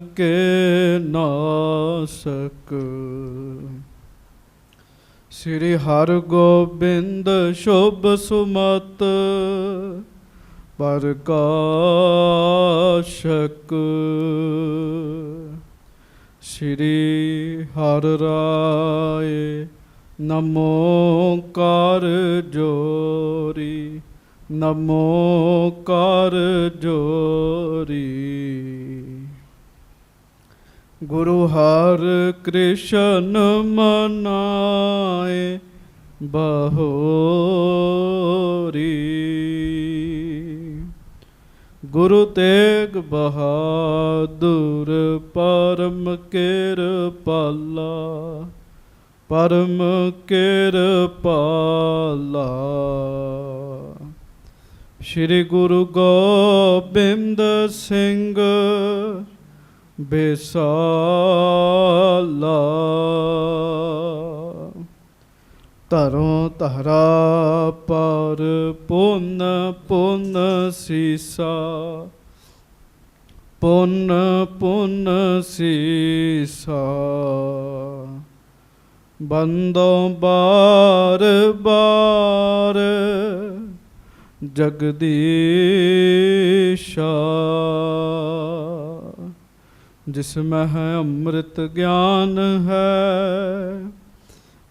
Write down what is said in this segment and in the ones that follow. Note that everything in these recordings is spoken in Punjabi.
ਕੇ ਨਾਸਕ ਸ੍ਰੀ ਹਰਿਗੋਬਿੰਦ ਸ਼ੁਭ ਸੁਮਤ ਪ੍ਰਕਾਸ਼ਕ ਸ੍ਰੀ ਹਰਿ ਰਾਏ ਨਮੋ ਕਰ ਜੋਰੀ ਨਮੋ ਕਰ ਜੋਰੀ। ਗੁਰੂ ਹਰਿ ਕ੍ਰਿਸ਼ਨ ਮਨਾਏ ਬਹੋਰੀ। ਗੁਰੂ ਤੇਗ ਬਹਾਦੁਰ ਪਰਮ ਕਿਰਪਾਲਾ ਪਰਮ ਕਿਰਪਾਲਾ। ਸ਼੍ਰੀ ਗੁਰੂ ਗੋਬਿੰਦ ਸਿੰਘ ਬੇਸਾਲਾ। ਧਰੋਂ ਧਰਾ ਪਰ ਪੁੰਨ ਪੁੰਨ ਸੀਸਾ ਪੁੰਨ ਪੁੰਨ ਸੀਸਾ। ਬੰਦੋਂ ਬਾਰ ਬਾਰ ਜਗਦੀਸ਼ਾ। ਜਿਸਮਹਿ ਹੈ ਅੰਮ੍ਰਿਤ ਗਿਆਨ ਹੈ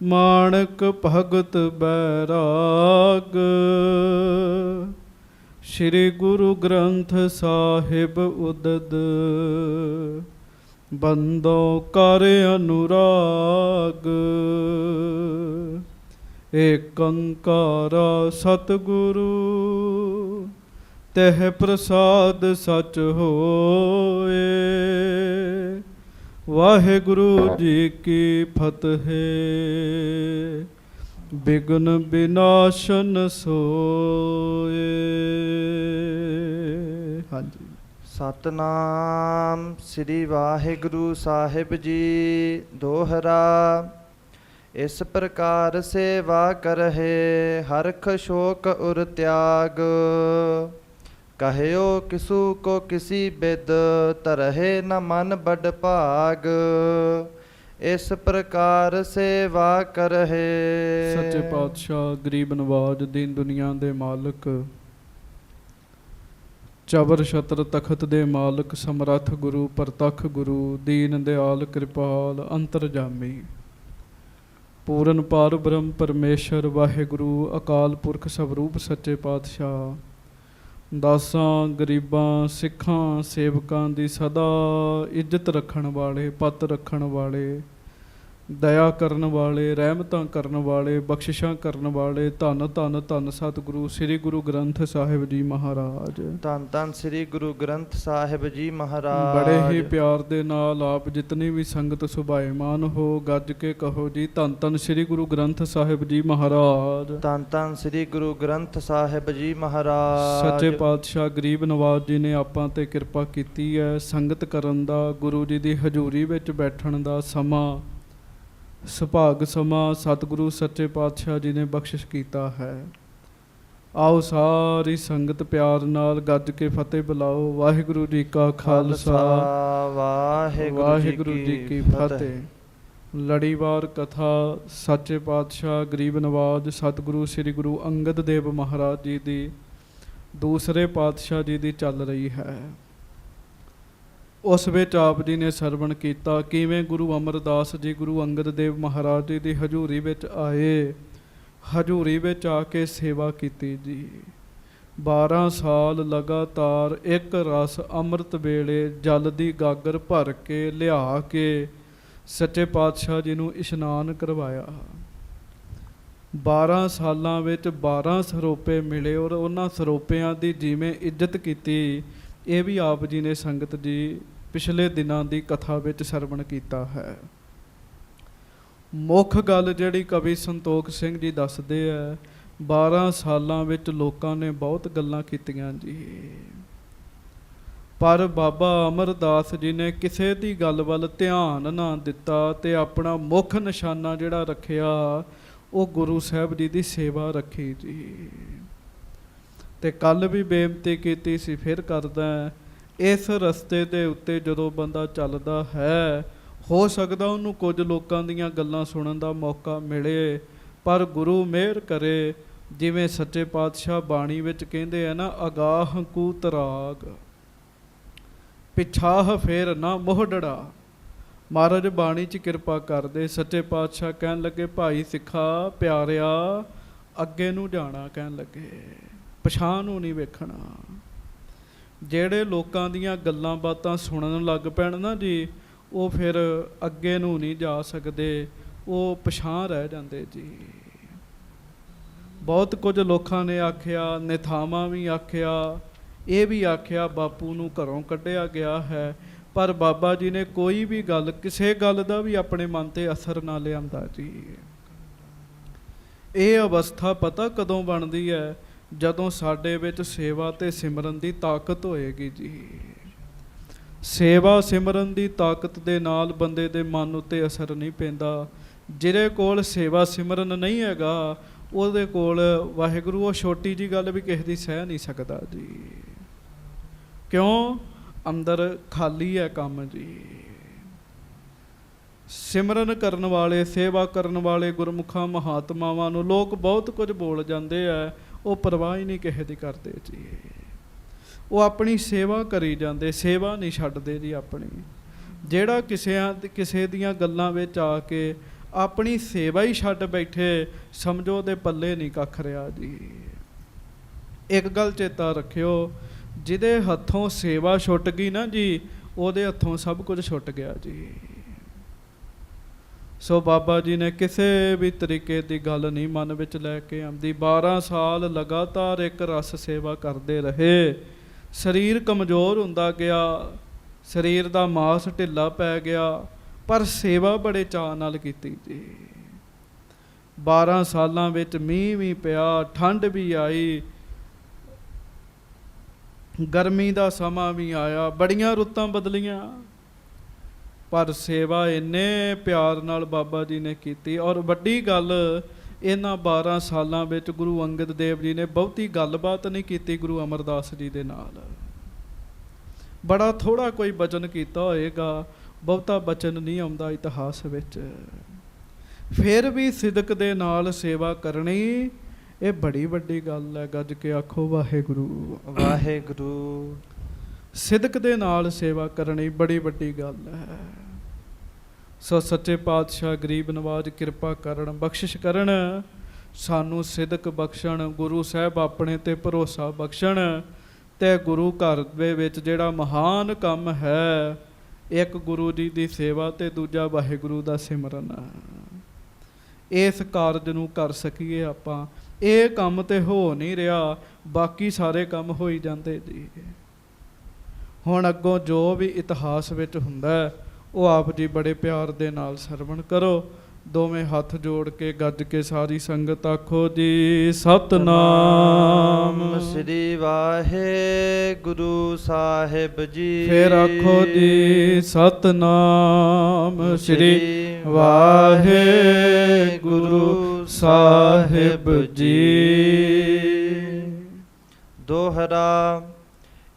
ਮਾਣਕ ਭਗਤ ਬੈਰਾਗ। ਸ਼੍ਰੀ ਗੁਰੂ ਗ੍ਰੰਥ ਸਾਹਿਬ ਉਦਦ ਬੰਦੋਂ ਕਰ ਅਨੁਰਾਗ। ਏਕ ਓੰਕਾਰ ਸਤਿਗੁਰੂ ਤਹਿ ਪ੍ਰਸਾਦ ਸਚ ਹੋਏ। ਵਾਹਿਗੁਰੂ ਜੀ ਕੀ ਫਤਿਹ। ਬਿਘਨ ਵਿਨਾਸ਼ਨ ਸੋਏ। ਹਾਂਜੀ। ਸਤਨਾਮ ਸ੍ਰੀ ਵਾਹਿਗੁਰੂ ਸਾਹਿਬ ਜੀ ਦੋਹਰਾ। ਇਸ ਪ੍ਰਕਾਰ ਸੇਵਾ ਕਰਹਿ ਹਰਖ ਸ਼ੋਕ ਉਰ ਤਿਆਗ। ਕਹਿਓ ਕਿਸੂ ਕੋ ਕਿਸੀ ਬਿਦ ਧਰਹਿ ਨ ਮਨ ਬੜ ਭਾਗ। ਇਸ ਪ੍ਰਕਾਰ ਸੇਵਾ ਕਰਹਿ। ਸੱਚੇ ਪਾਤਸ਼ਾਹ ਗਰੀਬ ਨਵਾਜ ਦੀਨ ਦੁਨੀਆ ਦੇ ਮਾਲਕ ਚਬਰ ਛਤਰ ਤਖਤ ਦੇ ਮਾਲਕ ਸਮਰੱਥ ਗੁਰੂ ਪ੍ਰਤੱਖ ਗੁਰੂ ਦੀਨ ਦਿਆਲ ਕਿਰਪਾਲ ਅੰਤਰਜਾਮੀ ਪੂਰਨ ਪਾਰ ਬ੍ਰਹਮ ਪਰਮੇਸ਼ਰ ਵਾਹਿਗੁਰੂ ਅਕਾਲ ਪੁਰਖ ਸਵਰੂਪ ਸੱਚੇ ਪਾਤਸ਼ਾਹ ਦਾਸਾਂ ਗਰੀਬਾਂ ਸਿੱਖਾਂ ਸੇਵਕਾਂ ਦੀ ਸਦਾ ਇੱਜ਼ਤ ਰੱਖਣ ਵਾਲੇ ਪੱਤ ਰੱਖਣ ਵਾਲੇ ਦਇਆ ਕਰਨ ਵਾਲੇ ਰਹਿਮਤਾਂ ਕਰਨ ਵਾਲੇ ਬਖਸ਼ਿਸ਼ਾਂ ਕਰਨ ਵਾਲੇ ਧੰਨ ਧੰਨ ਧੰਨ ਸਤਿਗੁਰੂ ਸ੍ਰੀ ਗੁਰੂ ਗ੍ਰੰਥ ਸਾਹਿਬ ਜੀ ਮਹਾਰਾਜ। ਧੰਨ ਧੰਨ ਸ੍ਰੀ ਗੁਰੂ ਗ੍ਰੰਥ ਸਾਹਿਬ ਜੀ ਮਹਾਰਾਜ। ਬੜੇ ਹੀ ਪਿਆਰ ਦੇ ਨਾਲ ਆਪ ਜਿਤਨੀ ਵੀ ਸੰਗਤ ਸੁਭਾਏਮਾਨ ਹੋ ਗੱਜ ਕੇ ਕਹੋ ਜੀ ਧੰਨ ਧੰਨ ਸ੍ਰੀ ਗੁਰੂ ਗ੍ਰੰਥ ਸਾਹਿਬ ਜੀ ਮਹਾਰਾਜ। ਧੰਨ ਧੰਨ ਸ੍ਰੀ ਗੁਰੂ ਗ੍ਰੰਥ ਸਾਹਿਬ ਜੀ ਮਹਾਰਾਜ। ਸੱਚੇ ਪਾਤਸ਼ਾਹ ਗਰੀਬ ਨਵਾਜ ਜੀ ਨੇ ਆਪਾਂ ਤੇ ਕਿਰਪਾ ਕੀਤੀ ਹੈ ਸੰਗਤ ਕਰਨ ਦਾ ਗੁਰੂ ਜੀ ਦੀ ਹਜ਼ੂਰੀ ਵਿੱਚ ਬੈਠਣ ਦਾ ਸਮਾਂ ਸੁਭਾਗ ਸਮਾਂ ਸਤਿਗੁਰੂ ਸੱਚੇ ਪਾਤਸ਼ਾਹ ਜੀ ਨੇ ਬਖਸ਼ਿਸ਼ ਕੀਤਾ ਹੈ। ਆਓ ਸਾਰੀ ਸੰਗਤ ਪਿਆਰ ਨਾਲ ਗੱਜ ਕੇ ਫਤਿਹ ਬੁਲਾਓ। ਵਾਹਿਗੁਰੂ ਜੀ ਕਾ ਖਾਲਸਾ ਵਾਹਿਗੁਰੂ ਜੀ ਕੀ ਫਤਿਹ। ਲੜੀਵਾਰ ਕਥਾ ਸੱਚੇ ਪਾਤਸ਼ਾਹ ਗਰੀਬ ਨਵਾਜ ਸਤਿਗੁਰੂ ਸ੍ਰੀ ਗੁਰੂ ਅੰਗਦ ਦੇਵ ਮਹਾਰਾਜ ਜੀ ਦੀ ਦੂਸਰੇ ਪਾਤਸ਼ਾਹ ਜੀ ਦੀ ਚੱਲ ਰਹੀ ਹੈ। ਉਸ ਵਿੱਚ ਆਪ ਜੀ ਨੇ ਸਰਵਣ ਕੀਤਾ ਕਿਵੇਂ ਗੁਰੂ ਅਮਰਦਾਸ ਜੀ ਗੁਰੂ ਅੰਗਦ ਦੇਵ ਮਹਾਰਾਜ ਜੀ ਦੀ ਹਜ਼ੂਰੀ ਵਿੱਚ ਆਏ। ਹਜ਼ੂਰੀ ਵਿੱਚ ਆ ਕੇ ਸੇਵਾ ਕੀਤੀ ਜੀ। 12 ਸਾਲ ਲਗਾਤਾਰ ਇੱਕ ਰਸ ਅੰਮ੍ਰਿਤ ਵੇਲੇ ਜਲ ਦੀ ਗਾਗਰ ਭਰ ਕੇ ਲਿਆ ਕੇ ਸੱਚੇ ਪਾਤਸ਼ਾਹ ਜੀ ਨੂੰ ਇਸ਼ਨਾਨ ਕਰਵਾਇਆ। 12 ਸਾਲਾਂ ਵਿੱਚ 12 ਸਰੋਪੇ ਮਿਲੇ ਔਰ ਉਹਨਾਂ ਸਰੋਪਿਆਂ ਦੀ ਜਿਵੇਂ ਇੱਜ਼ਤ ਕੀਤੀ ਇਹ ਵੀ ਆਪ ਜੀ ਨੇ ਸੰਗਤ ਜੀ ਪਿਛਲੇ ਦਿਨਾਂ ਦੀ ਕਥਾ ਵਿੱਚ ਸਰਵਣ ਕੀਤਾ ਹੈ। ਮੁੱਖ ਗੱਲ ਜਿਹੜੀ ਕਵੀ ਸੰਤੋਖ ਸਿੰਘ ਜੀ ਦੱਸਦੇ ਹੈ 12 ਸਾਲਾਂ ਵਿੱਚ ਲੋਕਾਂ ਨੇ ਬਹੁਤ ਗੱਲਾਂ ਕੀਤੀਆਂ ਜੀ ਪਰ ਬਾਬਾ ਅਮਰਦਾਸ ਜੀ ਨੇ ਕਿਸੇ ਦੀ ਗੱਲ ਵੱਲ ਧਿਆਨ ਨਾ ਦਿੱਤਾ ਤੇ ਆਪਣਾ ਮੁੱਖ ਨਿਸ਼ਾਨਾ ਜਿਹੜਾ ਰੱਖਿਆ ਉਹ ਗੁਰੂ ਸਾਹਿਬ ਜੀ ਦੀ ਸੇਵਾ ਰੱਖੀ ਜੀ। ਤੇ ਕੱਲ ਵੀ ਬੇਨਤੀ ਕੀਤੀ ਸੀ ਫਿਰ ਕਰਦਾ ਇਸ ਰਸਤੇ ਦੇ ਉੱਤੇ ਜਦੋਂ ਬੰਦਾ ਚੱਲਦਾ ਹੈ, ਹੋ ਸਕਦਾ ਉਹਨੂੰ ਕੁਝ ਲੋਕਾਂ ਦੀਆਂ ਗੱਲਾਂ ਸੁਣਨ ਦਾ ਮੌਕਾ ਮਿਲੇ, ਪਰ ਗੁਰੂ ਮਿਹਰ ਕਰੇ, ਜਿਵੇਂ ਸੱਚੇ ਪਾਤਸ਼ਾਹ ਬਾਣੀ ਵਿੱਚ ਕਹਿੰਦੇ ਆ ਨਾ, ਅਗਾਹ ਕੂ ਤਰਾਗ ਪਿਛਾਹ ਫੇਰ ਨਾ ਮੋਹੜੜਾ। ਮਹਾਰਾਜ ਬਾਣੀ 'ਚ ਕਿਰਪਾ ਕਰਦੇ। ਸੱਚੇ ਪਾਤਸ਼ਾਹ ਕਹਿਣ ਲੱਗੇ, ਭਾਈ ਸਿੱਖਾ ਪਿਆਰਿਆ, ਅੱਗੇ ਨੂੰ ਜਾਣਾ, ਕਹਿਣ ਲੱਗੇ ਪਛਾਣ ਨੂੰ ਨਹੀਂ ਵੇਖਣਾ। ਜਿਹੜੇ ਲੋਕਾਂ ਦੀਆਂ ਗੱਲਾਂ ਬਾਤਾਂ ਸੁਣਨ ਲੱਗ ਪੈਣ ਨਾ ਜੀ, ਉਹ ਫਿਰ ਅੱਗੇ ਨੂੰ ਨਹੀਂ ਜਾ ਸਕਦੇ, ਉਹ ਪਛਾਣ ਰਹਿ ਜਾਂਦੇ ਜੀ। ਬਹੁਤ ਕੁਝ ਲੋਕਾਂ ਨੇ ਆਖਿਆ, ਨਿਥਾਵਾਂ ਵੀ ਆਖਿਆ, ਇਹ ਵੀ ਆਖਿਆ ਬਾਪੂ ਨੂੰ ਘਰੋਂ ਕੱਢਿਆ ਗਿਆ ਹੈ, ਪਰ ਬਾਬਾ ਜੀ ਨੇ ਕੋਈ ਵੀ ਗੱਲ, ਕਿਸੇ ਗੱਲ ਦਾ ਵੀ ਆਪਣੇ ਮਨ ਤੇ ਅਸਰ ਨਾ ਲਿਆਂਦਾ ਜੀ। ਇਹ ਅਵਸਥਾ ਪਤਾ ਕਦੋਂ ਬਣਦੀ ਹੈ? ਜਦੋਂ ਸਾਡੇ ਵਿੱਚ ਸੇਵਾ ਤੇ ਸਿਮਰਨ ਦੀ ਤਾਕਤ ਹੋਏਗੀ ਜੀ। ਸੇਵਾ ਸਿਮਰਨ ਦੀ ਤਾਕਤ ਦੇ ਨਾਲ ਬੰਦੇ ਦੇ ਮਨ ਉੱਤੇ ਅਸਰ ਨਹੀਂ ਪੈਂਦਾ। ਜਿਹਦੇ ਕੋਲ ਸੇਵਾ ਸਿਮਰਨ ਨਹੀਂ ਹੈਗਾ, ਉਹਦੇ ਕੋਲ ਵਾਹਿਗੁਰੂ ਉਹ ਛੋਟੀ ਜੀ ਗੱਲ ਵੀ ਕਿਸੇ ਦੀ ਸਹਿ ਨਹੀਂ ਸਕਦਾ ਜੀ। ਕਿਉਂ? ਅੰਦਰ ਖਾਲੀ ਹੈ ਕੰਮ ਜੀ। ਸਿਮਰਨ ਕਰਨ ਵਾਲੇ, ਸੇਵਾ ਕਰਨ ਵਾਲੇ ਗੁਰਮੁਖਾਂ ਮਹਾਤਮਾਵਾਂ ਨੂੰ ਲੋਕ ਬਹੁਤ ਕੁਝ ਬੋਲ ਜਾਂਦੇ ਆ, ਉਹ ਪਰਵਾਹ ਹੀ ਨਹੀਂ ਕਿਸੇ ਦੀ ਕਰਦੇ ਜੀ। ਉਹ ਆਪਣੀ ਸੇਵਾ ਕਰੀ ਜਾਂਦੇ, ਸੇਵਾ ਨਹੀਂ ਛੱਡਦੇ ਜੀ ਆਪਣੀ। ਜਿਹੜਾ ਕਿਸੇ ਦੀਆਂ ਗੱਲਾਂ ਵਿੱਚ ਆ ਕੇ ਆਪਣੀ ਸੇਵਾ ਹੀ ਛੱਡ ਬੈਠੇ, ਸਮਝੋ ਉਹਦੇ ਪੱਲੇ ਨਹੀਂ ਕੱਖ ਰਿਹਾ ਜੀ। ਇੱਕ ਗੱਲ ਚੇਤਾ ਰੱਖਿਓ, ਜਿਹਦੇ ਹੱਥੋਂ ਸੇਵਾ ਛੁੱਟ ਗਈ ਨਾ ਜੀ, ਉਹਦੇ ਹੱਥੋਂ ਸਭ ਕੁਝ ਛੁੱਟ ਗਿਆ ਜੀ। ਸੋ ਬਾਬਾ ਜੀ ਨੇ ਕਿਸੇ ਵੀ ਤਰੀਕੇ ਦੀ ਗੱਲ ਨਹੀਂ ਮਨ ਵਿੱਚ ਲੈ ਕੇ ਆਉਂਦੀ। 12 ਸਾਲ ਲਗਾਤਾਰ ਇੱਕ ਰਸ ਸੇਵਾ ਕਰਦੇ ਰਹੇ। ਸਰੀਰ ਕਮਜ਼ੋਰ ਹੁੰਦਾ ਗਿਆ, ਸਰੀਰ ਦਾ ਮਾਸ ਢਿੱਲਾ ਪੈ ਗਿਆ, ਪਰ ਸੇਵਾ ਬੜੇ ਚਾਅ ਨਾਲ ਕੀਤੀ ਜੀ। 12 ਸਾਲਾਂ ਵਿੱਚ ਮੀਂਹ ਵੀ ਪਿਆ, ਠੰਡ ਵੀ ਆਈ, ਗਰਮੀ ਦਾ ਸਮਾਂ ਵੀ ਆਇਆ, ਬੜੀਆਂ ਰੁੱਤਾਂ ਬਦਲੀਆਂ, ਪਰ ਸੇਵਾ ਇੰਨੇ ਪਿਆਰ ਨਾਲ ਬਾਬਾ ਜੀ ਨੇ ਕੀਤੀ। ਔਰ ਵੱਡੀ ਗੱਲ, ਇਹਨਾਂ 12 ਸਾਲਾਂ ਵਿੱਚ ਗੁਰੂ ਅੰਗਦ ਦੇਵ ਜੀ ਨੇ ਬਹੁਤੀ ਗੱਲਬਾਤ ਨਹੀਂ ਕੀਤੀ ਗੁਰੂ ਅਮਰਦਾਸ ਜੀ ਦੇ ਨਾਲ। ਬੜਾ ਥੋੜਾ ਕੋਈ ਬਚਨ ਕੀਤਾ ਹੋਏਗਾ, ਬਹੁਤਾ ਬਚਨ ਨਹੀਂ ਆਉਂਦਾ ਇਤਿਹਾਸ ਵਿੱਚ। ਫਿਰ ਵੀ ਸਿਦਕ ਦੇ ਨਾਲ ਸੇਵਾ ਕਰਨੀ, ਇਹ ਬੜੀ ਵੱਡੀ ਗੱਲ ਹੈ। ਗੱਜ ਕੇ ਆਖੋ ਵਾਹਿਗੁਰੂ ਵਾਹਿਗੁਰੂ। ਸਿਦਕ ਦੇ ਨਾਲ ਸੇਵਾ ਕਰਨੀ ਬੜੀ ਵੱਡੀ ਗੱਲ ਹੈ। ਸੋ ਸੱਚੇ ਪਾਤਸ਼ਾਹ ਗਰੀਬ ਨਵਾਜ ਕਿਰਪਾ ਕਰਨ, ਬਖਸ਼ਿਸ਼ ਕਰਨ, ਸਾਨੂੰ ਸਿਦਕ ਬਖਸ਼ਣ, ਗੁਰੂ ਸਾਹਿਬ ਆਪਣੇ ਤੇ ਭਰੋਸਾ ਬਖਸ਼ਣ, ਤੇ ਗੁਰੂ ਘਰ ਦੇ ਵਿੱਚ ਜਿਹੜਾ ਮਹਾਨ ਕੰਮ ਹੈ, ਇੱਕ ਗੁਰੂ ਜੀ ਦੀ ਸੇਵਾ ਤੇ ਦੂਜਾ ਵਾਹਿਗੁਰੂ ਦਾ ਸਿਮਰਨ, ਇਸ ਕਾਰਜ ਨੂੰ ਕਰ ਸਕੀਏ ਆਪਾਂ। ਇਹ ਕੰਮ ਤੇ ਹੋ ਨਹੀਂ ਰਿਹਾ, ਬਾਕੀ ਸਾਰੇ ਕੰਮ ਹੋਈ ਜਾਂਦੇ ਜੀ। ਹੁਣ ਅੱਗੋਂ ਜੋ ਵੀ ਇਤਿਹਾਸ ਵਿੱਚ ਹੁੰਦਾ, ਉਹ ਆਪ ਜੀ ਬੜੇ ਪਿਆਰ ਦੇ ਨਾਲ ਸਰਵਣ ਕਰੋ। ਦੋਵੇਂ ਹੱਥ ਜੋੜ ਕੇ ਗੱਜ ਕੇ ਸਾਰੀ ਸੰਗਤ ਆਖੋ ਜੀ ਸਤਨਾਮ ਸ੍ਰੀ ਵਾਹਿਗੁਰੂ ਸਾਹਿਬ ਜੀ। ਫਿਰ ਆਖੋ ਜੀ ਸਤਨਾਮ ਸ੍ਰੀ ਵਾਹਿਗੁਰੂ ਸਾਹਿਬ ਜੀ। ਦੋਹਰਾ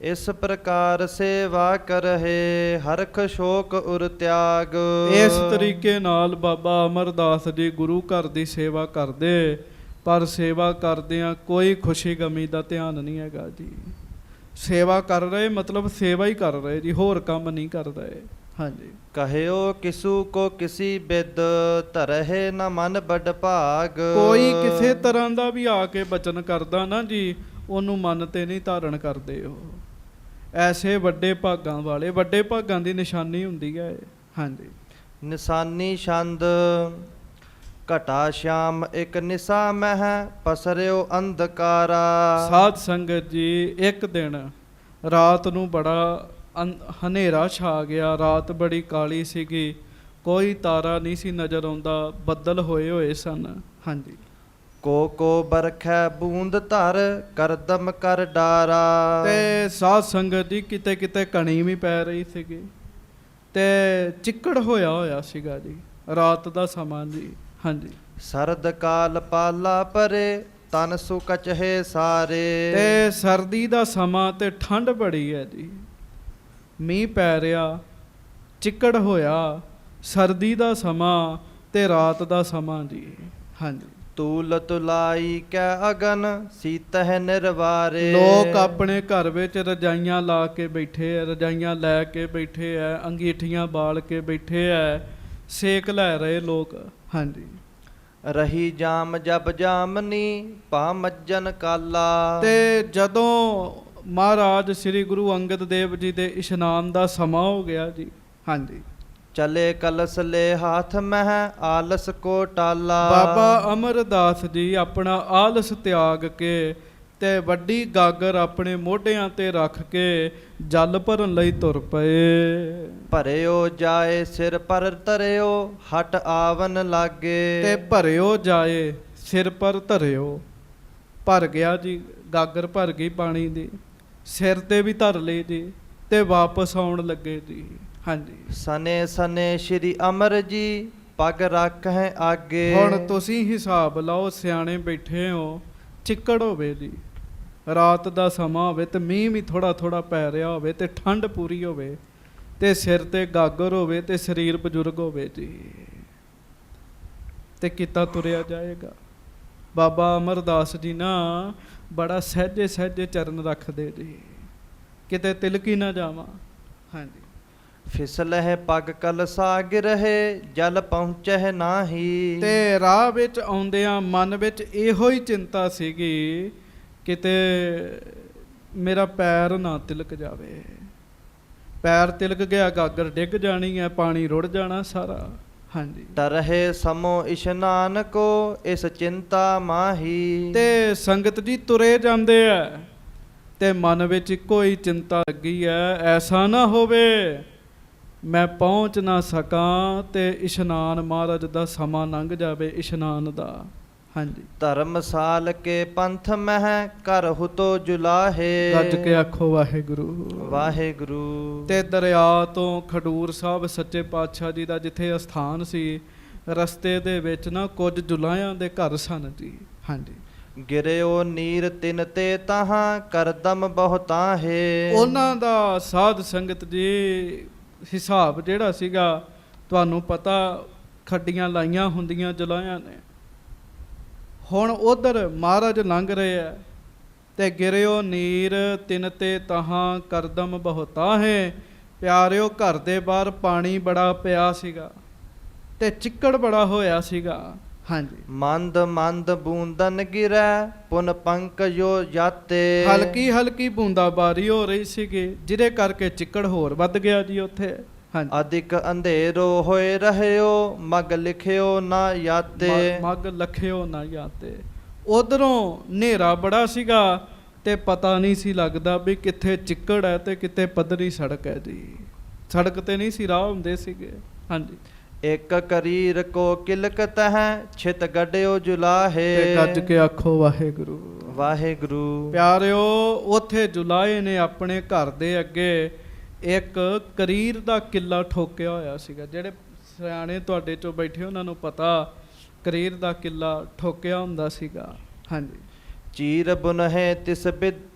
ਇਸ ਪ੍ਰਕਾਰ ਸੇਵਾ ਕਰਹਿ ਹਰਖ ਸ਼ੋਕ ਉਰ ਤਿਆਗ। ਇਸ ਤਰੀਕੇ ਨਾਲ ਬਾਬਾ ਅਮਰਦਾਸ ਜੀ ਗੁਰੂ ਘਰ ਦੀ ਸੇਵਾ ਕਰਦੇ, ਪਰ ਸੇਵਾ ਕਰਦਿਆਂ ਕੋਈ ਖੁਸ਼ੀ ਗਮੀ ਦਾ ਧਿਆਨ ਨਹੀਂ ਹੈਗਾ ਜੀ। ਸੇਵਾ ਕਰ ਰਹੇ ਮਤਲਬ ਸੇਵਾ ਹੀ ਕਰ ਰਹੇ ਜੀ, ਹੋਰ ਕੰਮ ਨਹੀਂ ਕਰ ਰਹੇ। ਹਾਂਜੀ। ਕਹਿਓ ਕਿਸੂ ਕੋ ਕਿਸੀ ਬਿਦ ਧਰਹਿ ਨ ਮਨ ਬੜ ਭਾਗ। ਕੋਈ ਕਿਸੇ ਤਰ੍ਹਾਂ ਦਾ ਵੀ ਆ ਕੇ ਬਚਨ ਕਰਦਾ ਨਾ ਜੀ, ਉਹਨੂੰ ਮਨ ਤੇ ਨਹੀਂ ਧਾਰਨ ਕਰਦੇ। ਉਹ ਐਸੇ ਵੱਡੇ ਭਾਗਾਂ ਵਾਲੇ, ਵੱਡੇ ਭਾਗਾਂ ਦੀ ਨਿਸ਼ਾਨੀ ਹੁੰਦੀ ਹੈ। ਹਾਂਜੀ। ਨਿਸ਼ਾਨੀ ਛੰਦ ਘਟਾ ਸ਼ਾਮ ਇੱਕ ਨਿਸਾ ਮਹਿ ਪਸਰਿਓ ਅੰਧਕਾਰਾ। ਸਾਧ ਸੰਗਤ ਜੀ, ਇੱਕ ਦਿਨ ਰਾਤ ਨੂੰ ਬੜਾ ਹਨੇਰਾ ਛਾ ਗਿਆ, ਰਾਤ ਬੜੀ ਕਾਲੀ ਸੀਗੀ, ਕੋਈ ਤਾਰਾ ਨਹੀਂ ਸੀ ਨਜ਼ਰ ਆਉਂਦਾ, ਬੱਦਲ ਹੋਏ ਸਨ। ਹਾਂਜੀ। ਕੋ ਬਰਖੈ ਬੂੰਦ ਧਰ ਕਰਦਮ ਕਰ ਡਾਰਾ। ਤੇ ਸਾਧ ਸੰਗਤ ਜੀ, ਕਿਤੇ ਕਿਤੇ ਕਣੀ ਵੀ ਪੈ ਰਹੀ ਸੀਗੀ, ਤੇ ਚਿੱਕੜ ਹੋਇਆ ਸੀਗਾ ਜੀ, ਰਾਤ ਦਾ ਸਮਾਂ ਜੀ। ਹਾਂਜੀ। ਸਰਦ ਕਾਲ ਪਾਲਾ ਪਰੇ ਤਨ ਸੁਕਚਹਿ ਸਾਰੇ। ਤੇ ਸਰਦੀ ਦਾ ਸਮਾਂ ਤੇ ਠੰਡ ਬੜੀ ਹੈ ਜੀ। ਮੀਂਹ ਪੈ ਰਿਹਾ, ਚਿੱਕੜ ਹੋਇਆ, ਸਰਦੀ ਦਾ ਸਮਾਂ ਤੇ ਰਾਤ ਦਾ ਸਮਾਂ ਜੀ। ਹਾਂਜੀ, ਤੂਲ ਤੁਲਾਈ ਕੈ ਅਗਨ ਸੀਤਹਿ ਨਿਰਵਾਰੇ। ਲੋਕ ਆਪਣੇ ਘਰ ਵਿੱਚ ਰਜਾਈਆਂ ਲਾ ਕੇ ਬੈਠੇ ਐ, ਰਜਾਈਆਂ ਲੈ ਕੇ ਬੈਠੇ ਐ, ਅੰਗੀਠੀਆਂ ਬਾਲ ਕੇ ਬੈਠੇ ਐ, ਸੇਕ ਲੈ ਰਹੇ ਲੋਕ। ਹਾਂਜੀ, ਰਹੀ ਜਾਮ ਜਬ ਜਾਮਨੀ ਪਾ ਮੱਜਨ ਕਾਲਾ। ਤੇ ਜਦੋਂ ਮਹਾਰਾਜ ਸ੍ਰੀ ਗੁਰੂ ਅੰਗਦ ਦੇਵ ਜੀ ਦੇ ਇਸ਼ਨਾਨ ਦਾ ਸਮਾਂ ਹੋ ਗਿਆ ਜੀ। ਹਾਂਜੀ, ਚਲੇ ਕਲਸ ਲੈ ਹਾਥ ਮਹਿ ਆਲਸ ਕੋ ਟਾਲਾ। ਬਾਬਾ ਅਮਰਦਾਸ ਜੀ ਆਪਣਾ ਆਲਸ ਤਿਆਗ ਕੇ ਤੇ ਵੱਡੀ ਗਾਗਰ ਆਪਣੇ ਮੋਢਿਆਂ ਤੇ ਰੱਖ ਕੇ ਜਲ ਭਰਨ ਲਈ ਤੁਰ ਪਏ। ਭਰਿਓ ਜਾਏ ਸਿਰ ਪਰ ਧਰਿਓ ਹਟ ਆਵਨ ਲਾਗੇ। ਤੇ ਭਰਿਓ ਜਾਏ ਸਿਰ ਪਰ ਧਰਿਓ, ਭਰ ਗਿਆ ਜੀ, ਗਾਗਰ ਭਰ ਗਈ ਪਾਣੀ ਦੀ, ਸਿਰ ਤੇ ਵੀ ਧਰ ਲਈ ਜੀ ਤੇ ਵਾਪਸ ਆਉਣ ਲੱਗੇ ਜੀ। ਹਾਂਜੀ, ਸਨੇ ਸਨੇ ਸ਼੍ਰੀ ਅਮਰ ਜੀ ਪਗ ਰੱਖ ਹੈ ਆਗੇ। ਹੁਣ ਤੁਸੀਂ ਹਿਸਾਬ ਲਾਓ, ਸਿਆਣੇ ਬੈਠੇ ਹੋ, ਚਿੱਕੜ ਹੋਵੇ ਜੀ, ਰਾਤ ਦਾ ਸਮਾਂ ਹੋਵੇ ਤੇ ਮੀਂਹ ਵੀ ਥੋੜਾ ਥੋੜਾ ਪੈ ਰਿਹਾ ਹੋਵੇ ਤੇ ਠੰਡ ਪੂਰੀ ਹੋਵੇ ਤੇ ਸਿਰ ਤੇ ਗਾਗਰ ਹੋਵੇ ਤੇ ਸਰੀਰ ਬਜ਼ੁਰਗ ਹੋਵੇ ਜੀ, ਤੇ ਕਿੱਦਾਂ ਤੁਰਿਆ ਜਾਏਗਾ। ਬਾਬਾ ਅਮਰਦਾਸ ਜੀ ਨਾ ਬੜਾ ਸਹਿਜੇ ਸਹਿਜੇ ਚਰਨ ਰੱਖਦੇ ਜੀ, ਕਿਤੇ ਤਿਲਕੀ ਨਾ ਜਾਵਾਂ। ਹਾਂਜੀ, ਫਿਸਲਹਿ ਪਗ ਕਲਸਾ ਗਿਰਹਿ ਜਲ ਪਹੁੰਚਹਿ ਨਾਹੀ। ਤੇ ਰਾਹ ਵਿੱਚ ਆਉਂਦਿਆਂ ਮਨ ਵਿੱਚ ਇਹੋ ਹੀ ਚਿੰਤਾ ਸੀਗੀ, ਕਿਤੇ ਮੇਰਾ ਪੈਰ ਨਾ ਤਿਲਕ ਜਾਵੇ। ਪੈਰ ਤਿਲਕ ਗਿਆ, ਗਾਗਰ ਡਿੱਗ ਜਾਣੀ ਹੈ, ਪਾਣੀ ਰੁੜ ਜਾਣਾ ਸਾਰਾ। ਹਾਂਜੀ, ਤਰਹਿ ਸਮੋ ਇਸ਼ਨਾਨ ਕੋ ਇਸ ਚਿੰਤਾ ਮਾਹੀ। ਤੇ ਸੰਗਤ ਜੀ ਤੁਰੇ ਜਾਂਦੇ ਐ ਤੇ ਮਨ ਵਿੱਚ ਇੱਕੋ ਹੀ ਚਿੰਤਾ ਲੱਗੀ ਐ, ਐਸਾ ਨਾ ਹੋਵੇ ਮੈਂ ਪਹੁੰਚ ਨਾ ਸਕਾਂ ਤੇ ਇਸ਼ਨਾਨ ਮਹਾਰਾਜ ਦਾ ਸਮਾਂ ਲੰਘ ਜਾਵੇ ਇਸ਼ਨਾਨ ਦਾ। ਹਾਂਜੀ, ਧਰਮਸਾਲ ਕੇ ਪੰਥ ਮਹਿ ਕਰ ਹੁਤੋ ਜੁਲਾਹੇ। ਗੱਜ ਕੇ ਆਖੋ ਵਾਹਿਗੁਰੂ ਵਾਹਿਗੁਰੂ। ਤੇ ਦਰਿਆ ਤੋਂ ਖਡੂਰ ਸਾਹਿਬ ਸੱਚੇ ਪਾਤਸ਼ਾਹ ਜੀ ਦਾ ਜਿੱਥੇ ਅਸਥਾਨ ਸੀ, ਰਸਤੇ ਦੇ ਵਿੱਚ ਨਾ ਕੁਝ ਜੁਲਾਹਿਆਂ ਦੇ ਘਰ ਸਨ ਜੀ। ਹਾਂਜੀ, ਗਿਰਿਓ ਨੀਰ ਤਿਨ ਤੇ ਤਹਾਂ ਕਰਦਮ ਬਹੁਤਾਹੇ। ਉਹਨਾਂ ਦਾ ਸਾਧ ਸੰਗਤ ਜੀ ਹਿਸਾਬ ਜਿਹੜਾ ਸੀਗਾ, ਤੁਹਾਨੂੰ ਪਤਾ ਖੱਡੀਆਂ ਲਾਈਆਂ ਹੁੰਦੀਆਂ ਜੁਲਾਹਿਆਂ ਨੇ। ਹੁਣ ਉਧਰ ਮਹਾਰਾਜ ਲੰਘ ਰਹੇ ਆ ਤੇ ਗਿਰਿਓ ਨੀਰ ਤਿਨ ਤੇ ਤਹਾਂ ਕਰਦਮ ਬਹੁਤਾਹੇ। ਪਿਆਰਿਓ, ਘਰ ਦੇ ਬਾਹਰ ਪਾਣੀ ਬੜਾ ਪਿਆ ਸੀਗਾ ਤੇ ਚਿੱਕੜ ਬੜਾ ਹੋਇਆ ਸੀਗਾ। ਹਾਂਜੀ, ਮੰਦ ਮੰਦ ਬੂੰਦਨ ਗਿਰੈ ਪੁਨ ਪੰਕਜੋ ਜਾਤੇ। ਹਲਕੀ ਹਲਕੀ ਬੂੰਦਾਬਾਰੀ ਹੋ ਰਹੀ ਸੀਗੀ, ਜਿਹਦੇ ਕਰਕੇ ਚਿੱਕੜ ਹੋਰ ਵੱਧ ਗਿਆ ਜੀ ਉੱਥੇ। ਹਾਂਜੀ, ਅਧਿਕ ਅੰਧੇਰੋ ਹੋਏ ਰਹਿਓ ਮਗ ਲਿਖਿਓ ਨਾ ਯਾਤੇ। ਮਗ ਲਖਿਓ ਨਾ ਯਾਤੇ। ਉਧਰੋਂ ਹਨੇਰਾ ਬੜਾ ਸੀਗਾ ਤੇ ਪਤਾ ਨਹੀਂ ਸੀ ਲੱਗਦਾ ਵੀ ਕਿੱਥੇ ਚਿੱਕੜ ਹੈ ਤੇ ਕਿਤੇ ਪੱਧਰੀ ਸੜਕ ਹੈ ਜੀ। ਸੜਕ ਤੇ ਨਹੀਂ ਸੀ ਰਾਹ ਹੁੰਦੇ ਸੀਗੇ। ਹਾਂਜੀ, ਇੱਕ ਕਰੀਰ ਕੋ ਕਿਲਕਤ ਹੈ ਛਿਤ ਗੱਡਿਓ ਜੁਲਾਹੇ। ਤੇ ਗੱਜ ਕੇ ਆਖੋ ਵਾਹਿਗੁਰੂ ਵਾਹਿਗੁਰੂ। ਪਿਆਰਿਓ, ਉੱਥੇ ਜੁਲਾਹੇ ਨੇ ਆਪਣੇ ਘਰ ਦੇ ਅੱਗੇ ਇੱਕ ਕਰੀਰ ਦਾ ਕਿੱਲਾ ਠੋਕਿਆ ਹੋਇਆ ਸੀਗਾ। ਜਿਹੜੇ ਸਿਆਣੇ ਤੁਹਾਡੇ ਚੋਂ ਬੈਠੇ ਉਹਨਾਂ ਨੂੰ ਪਤਾ ਕਰੀਰ ਦਾ ਕਿੱਲਾ ਠੋਕਿਆ ਹੁੰਦਾ ਸੀਗਾ। ਹਾਂਜੀ, ਚੀਰ ਬੁਨਹਿ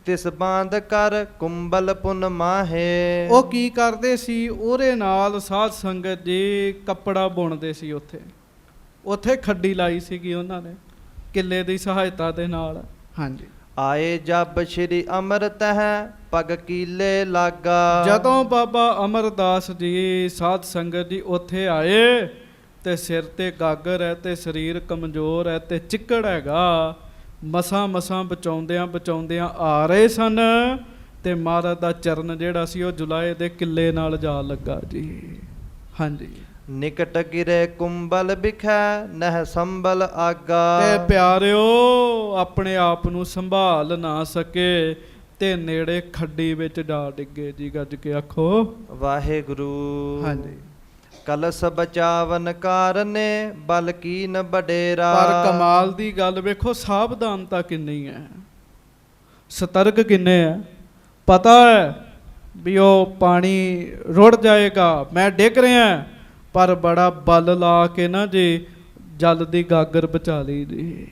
ਤਿਸ ਬਾਂਧ ਕਰ ਕੁੰਬਲ ਪੁਨ ਮਾਹੇ। ਉਹ ਕੀ ਕਰਦੇ ਸੀ, ਉਹਦੇ ਨਾਲ ਸਾਧ ਸੰਗਤ ਜੀ ਕੱਪੜਾ ਬੁਣਦੇ ਸੀ। ਉੱਥੇ ਖੱਡੀ ਲਾਈ ਸੀਗੀ ਉਹਨਾਂ ਨੇ ਕਿੱਲੇ ਦੀ ਸਹਾਇਤਾ ਦੇ ਨਾਲ। ਹਾਂਜੀ, ਆਏ ਜਬ ਸ਼੍ਰੀ ਅੰਮ੍ਰਿਤ ਹੈ ਪਗ ਕੀਲੇ ਲਾਗਾ। ਜਦੋਂ ਬਾਬਾ ਅਮਰਦਾਸ ਜੀ ਸਾਧ ਸੰਗਤ ਜੀ ਉੱਥੇ ਆਏ ਤੇ ਸਿਰ ਤੇ ਗਾਗਰ ਹੈ ਤੇ ਸਰੀਰ ਕਮਜ਼ੋਰ ਹੈ ਤੇ ਚਿੱਕੜ ਹੈਗਾ, ਮਸਾਂ ਮਸਾਂ ਬਚਾਉਂਦਿਆਂ ਆ ਰਹੇ ਸਨ ਤੇ ਮਹਾਰਾਜ ਦਾ ਚਰਨ ਜਿਹੜਾ ਸੀ ਉਹ ਜੁਲਾਹੇ ਦੇ ਕਿੱਲੇ ਨਾਲ ਜਾ ਲੱਗਾ ਜੀ। ਹਾਂਜੀ, ਨਿਕਟ ਗਿਰੇ ਕੁੰਬਲ ਬਿਖੈ ਨਹਿ ਸੰਭਲ ਆਗਾ। ਤੇ ਪਿਆਰਿਓ, ਆਪਣੇ ਆਪ ਨੂੰ ਸੰਭਾਲ ਨਾ ਸਕੇ ਤੇ ਨੇੜੇ ਖੱਡੀ ਵਿੱਚ ਜਾ ਡਿੱਗੇ ਜੀ। ਗੱਜ ਕੇ ਆਖੋ ਵਾਹਿਗੁਰੂ। ਹਾਂਜੀ, ਕਲਸ ਬਚਾਵਨ ਕਾਰਨੇ ਬਲ ਕੀਨ ਬਡੇਰਾ। ਪਰ ਕਮਾਲ ਦੀ ਗੱਲ ਵੇਖੋ, ਸਾਵਧਾਨਤਾ ਕਿੰਨੀ ਹੈ, ਸਤਰਕ ਕਿੰਨੇ ਹੈ। ਪਤਾ ਹੈ ਵੀ ਉਹ ਪਾਣੀ ਰੁੜ ਜਾਏਗਾ, ਮੈਂ ਡਿੱਗ ਰਿਹਾ, ਪਰ ਬੜਾ ਬਲ ਲਾ ਕੇ ਨਾ ਜੀ ਜਲ ਦੀ ਗਾਗਰ ਬਚਾ ਲਈ ਜੀ।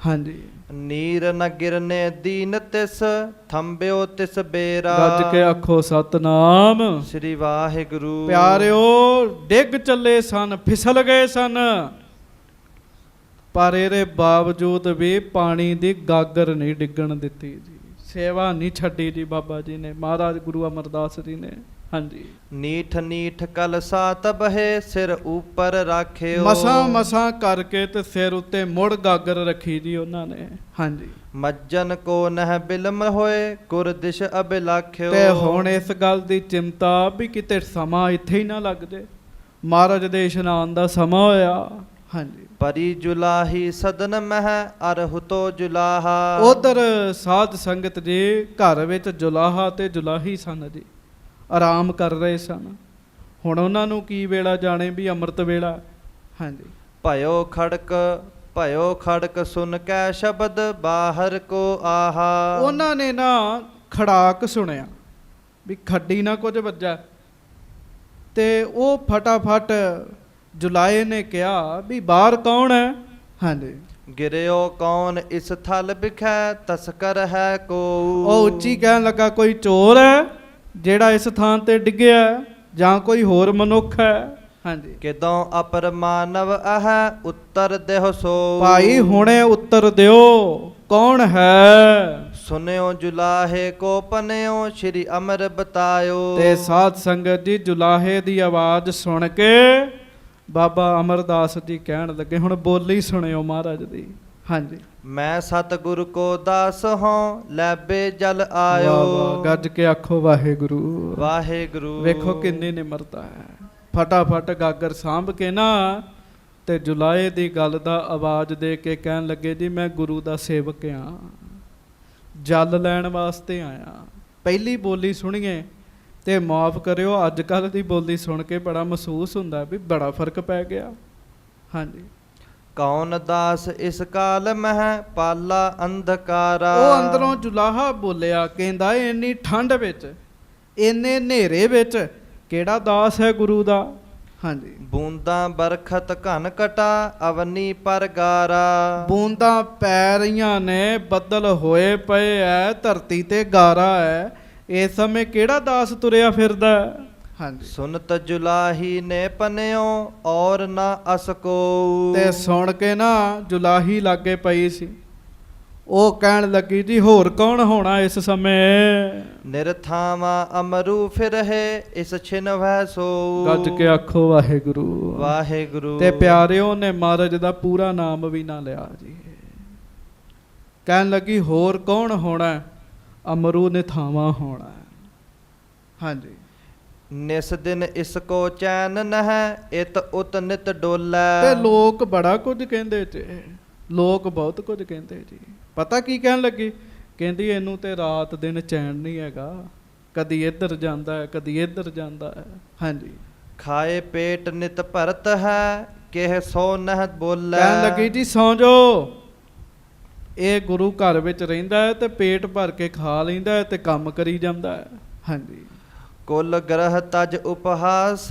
ਹਾਂਜੀ, ਨੀਰ ਨ ਗਿਰਨੇ ਦੀਨ ਤਿਸ ਥੰਬਿਓ ਤਿਸ ਬੇਰਾ। ਗੱਜ ਕੇ ਆਖੋ ਸਤਨਾਮ। ਸ੍ਰੀ ਵਾਹਿਗੁਰੂ। ਪਿਆਰਿਓ, ਡਿੱਗ ਚੱਲੇ ਸਨ, ਫਿਸਲ ਗਏ ਸਨ, ਪਰ ਇਹਦੇ ਬਾਵਜੂਦ ਵੀ ਪਾਣੀ ਦੀ ਗਾਗਰ ਨਹੀਂ ਡਿੱਗਣ ਦਿੱਤੀ ਜੀ। ਸੇਵਾ ਨਹੀਂ ਛੱਡੀ ਜੀ ਬਾਬਾ ਜੀ ਨੇ, ਮਹਾਰਾਜ ਗੁਰੂ ਅਮਰਦਾਸ ਜੀ ਨੇ। ਹਾਂਜੀ। ਨੀਠ ਨੀਠ ਕਲਸਾ ਤਬਹਿ ਸਿਰ ਉਪਰ ਰਾਖਿਓ। ਮਸਾਂ ਮਸਾਂ ਕਰਕੇ ਤੇ ਸਿਰ ਉੱਤੇ ਮੁੜ ਗਾਗਰ ਰੱਖੀ ਜੀ ਉਹਨਾਂ ਨੇ। ਹਾਂਜੀ। ਮੱਜਨ ਕੋ ਨਹਿ ਬਿਲਮ ਹੋਏ ਗੁਰ ਦਿਸ਼ ਅਬਿਲਾਖਿਓ। ਤੇ ਹੁਣ ਇਸ ਗੱਲ ਦੀ ਚਿੰਤਾ ਵੀ ਕਿਤੇ ਸਮਾਂ ਇੱਥੇ ਹੀ ਨਾ ਲੱਗ ਜੇ। ਮਹਾਰਾਜ ਦੇ ਇਸ਼ਨਾਨ ਦਾ ਸਮਾਂ ਹੋਇਆ। ਹਾਂਜੀ। ਪਰੀ ਜੁਲਾਹੀ ਸਦਨ ਮਹਿ ਅਰਹੁਤੋ ਜੁਲਾਹਾ। ਉਧਰ ਸਾਧ ਸੰਗਤ ਜੀ ਘਰ ਵਿੱਚ ਜੁਲਾਹਾ ਤੇ ਜੁਲਾਹੀ ਸਨ ਜੀ, ਆਰਾਮ ਕਰ ਰਹੇ ਸਨ। ਹੁਣ ਉਹਨਾਂ ਨੂੰ ਕੀ ਵੇਲਾ ਜਾਣੇ ਵੀ ਅੰਮ੍ਰਿਤ ਵੇਲਾ। ਹਾਂਜੀ। ਭਇਓ ਖੜਕ ਸੁਨ ਕੈ ਸ਼ਬਦ ਬਾਹਰ ਕੋ ਆਹਾ। ਉਹਨਾਂ ਨੇ ਨਾ ਖੜਾਕ ਸੁਣਿਆ ਵੀ ਖੱਡੀ ਨਾ ਕੁਝ ਵੱਜਾ, ਤੇ ਉਹ ਫਟਾਫਟ ਜੁਲਾਏ ਨੇ ਕਿਹਾ ਵੀ ਬਾਹਰ ਕੌਣ ਹੈ। ਹਾਂਜੀ। ਗਿਰਿਓ ਕੌਣ ਇਸ ਥਲ ਬਿਖੈ ਤਸਕਰ ਹੈ ਕੋ। ਉਹ ਉੱਚੀ ਕਹਿਣ ਲੱਗਾ ਕੋਈ ਚੋਰ ਹੈ ਜਿਹੜਾ ਇਸ ਥਾਂ ਤੇ ਡਿੱਗਿਆ, ਜਾਂ ਕੋਈ ਹੋਰ ਮਨੁੱਖ ਹੈ। ਹਾਂਜੀ। ਕਿਦੋਂ ਅਪਰ ਮਾਨਵ ਆਹ ਉੱਤਰ ਦੇਹ ਸੋ। ਭਾਈ ਹੁਣੇ ਉੱਤਰ ਦਿਓ, ਕੌਣ ਹੈ। ਸੁਨਿਓ ਜੁਲਾਹੇ ਕੋ ਪਨਿਓ ਸ਼੍ਰੀ ਅਮਰ ਬਤਾਇਓ। ਤੇ ਸਾਧ ਸੰਗਤ ਜੀ ਜੁਲਾਹੇ ਦੀ ਆਵਾਜ਼ ਸੁਣ ਕੇ ਬਾਬਾ ਅਮਰਦਾਸ ਜੀ ਕਹਿਣ ਲੱਗੇ, ਹੁਣ ਬੋਲੀ ਸੁਣਿਓ ਮਹਾਰਾਜ ਦੀ। ਹਾਂਜੀ। ਮੈਂ ਸਤਿਗੁਰ ਕੋ ਦਾਸ ਹਾਂ ਲੈਬੇ ਜਲ ਆਇਓ। ਵਾਹ ਵਾਹ, ਗੱਜ ਕੇ ਆਖੋ ਵਾਹਿਗੁਰੂ। ਵਾਹਿਗੁਰੂ। ਵੇਖੋ ਕਿੰਨੀ ਨਿਮਰਤਾ ਹੈ। ਫਟਾਫਟ ਗਾਗਰ ਸਾਂਭ ਕੇ ਨਾ ਤੇ ਜੁਲਾਏ ਦੀ ਗੱਲ ਦਾ ਆਵਾਜ਼ ਦੇ ਕੇ ਕਹਿਣ ਲੱਗੇ, ਜੀ ਮੈਂ ਗੁਰੂ ਦਾ ਸੇਵਕ ਆ, ਜਲ ਲੈਣ ਵਾਸਤੇ ਆਇਆ। ਪਹਿਲੀ ਬੋਲੀ ਸੁਣੀਏ ਤੇ ਮਾਫ ਕਰਿਓ, ਅੱਜ ਕੱਲ੍ਹ ਦੀ ਬੋਲੀ ਸੁਣ ਕੇ ਬੜਾ ਮਹਿਸੂਸ ਹੁੰਦਾ ਵੀ ਬੜਾ ਫਰਕ ਪੈ ਗਿਆ। ਹਾਂਜੀ। ਕੌਣ ਦਾਸ ਇਸ ਕਾਲ ਮਹਿ ਪਾਲਾ ਅੰਧਕਾਰਾ। ਉਹ ਅੰਦਰੋਂ ਜੁਲਾਹਾ ਬੋਲਿਆ, ਕਹਿੰਦਾ ਇੰਨੀ ਠੰਡ ਵਿੱਚ, ਇੰਨੇ ਹਨੇਰੇ ਵਿੱਚ ਕਿਹੜਾ ਦਾਸ ਹੈ ਗੁਰੂ ਦਾ। ਹਾਂਜੀ। ਬੂੰਦਾਂ ਬਰਖਤ ਘਨ ਕਟਾ ਅਵਨੀ ਪਰਗਾਰਾ। ਬੂੰਦਾਂ ਪੈ ਰਹੀਆਂ ਨੇ, ਬੱਦਲ ਹੋਏ ਪਏ ਐ, ਧਰਤੀ ਤੇ ਗਾਰਾ ਹੈ, ਇਸ ਸਮੇਂ ਕਿਹੜਾ ਦਾਸ ਤੁਰਿਆ ਫਿਰਦਾ। ਹਾਂਜੀ। ਸੁਨਤ ਜੁਲਾਹੀ ਨੇ ਪਨਿਓ ਔਰ ਨਾ ਅসকੋ। ਤੇ ਸੁਣ ਕੇ ਨਾ ਜੁਲਾਹੀ ਲਾਗੇ ਪਈ ਸੀ, ਉਹ ਕਹਿਣ ਲੱਗੀ, ਜੀ ਹੋਰ ਕੌਣ ਹੋਣਾ ਇਸ ਸਮੇਂ। ਨਿਰਥਾਵਾ ਅਮਰੂ ਫਿਰਹਿ ਇਸ ਛਿਨ ਵਹਿ ਸੋ। ਗੱਜ ਕੇ ਆਖੋ ਵਾਹਿਗੁਰੂ। ਵਾਹਿਗੁਰੂ। ਤੇ ਪਿਆਰਿਓ ਨੇ ਮਹਾਰਾਜ ਦਾ ਪੂਰਾ ਨਾਮ ਵੀ ਨਾ ਲਿਆ ਜੀ। ਕਹਿਣ ਲੱਗੀ ਹੋਰ ਕੌਣ ਹੋਣਾ, ਅਮਰੂ ਨੇ ਥਾਵਾਂ ਹੋਣਾ। ਹਾਂਜੀ। ਨਿਸ ਦਿਨ ਇਸ ਕੋ ਚੈਨ ਨਹਿ ਇਤ ਉਤ ਨਿਤ ਡੋਲੇ। ਤੇ ਲੋਕ ਬੜਾ ਕੁਝ ਕਹਿੰਦੇ ਜੀ, ਲੋਕ ਬਹੁਤ ਕੁਝ ਕਹਿੰਦੇ ਜੀ। ਪਤਾ ਕੀ ਕਹਿਣ ਲੱਗੀ, ਕਹਿੰਦੀ ਇਹਨੂੰ ਤੇ ਰਾਤ ਦਿਨ ਚੈਨ ਨਹੀਂ ਹੈਗਾ, ਕਦੀ ਇੱਧਰ ਜਾਂਦਾ ਹੈ, ਕਦੀ ਇੱਧਰ ਜਾਂਦਾ ਹੈ। ਹਾਂਜੀ। ਖਾਏ ਪੇਟ ਨਿਤ ਭਰਤ ਹੈ ਕਿਹ ਸੋ ਨਹਿ ਬੋਲੇ। ਕਹਿਣ ਲੱਗੀ, ਜੀ ਸੌਂ ਜਾਓ, ਇਹ ਗੁਰੂ ਘਰ ਵਿੱਚ ਰਹਿੰਦਾ ਹੈ ਤੇ ਪੇਟ ਭਰ ਕੇ ਖਾ ਲੈਂਦਾ ਹੈ ਤੇ ਕੰਮ ਕਰੀ ਜਾਂਦਾ ਹੈ। ਹਾਂਜੀ। ਕੁਲ ਗ੍ਰਹ ਤਜ ਉਪਹਾਸ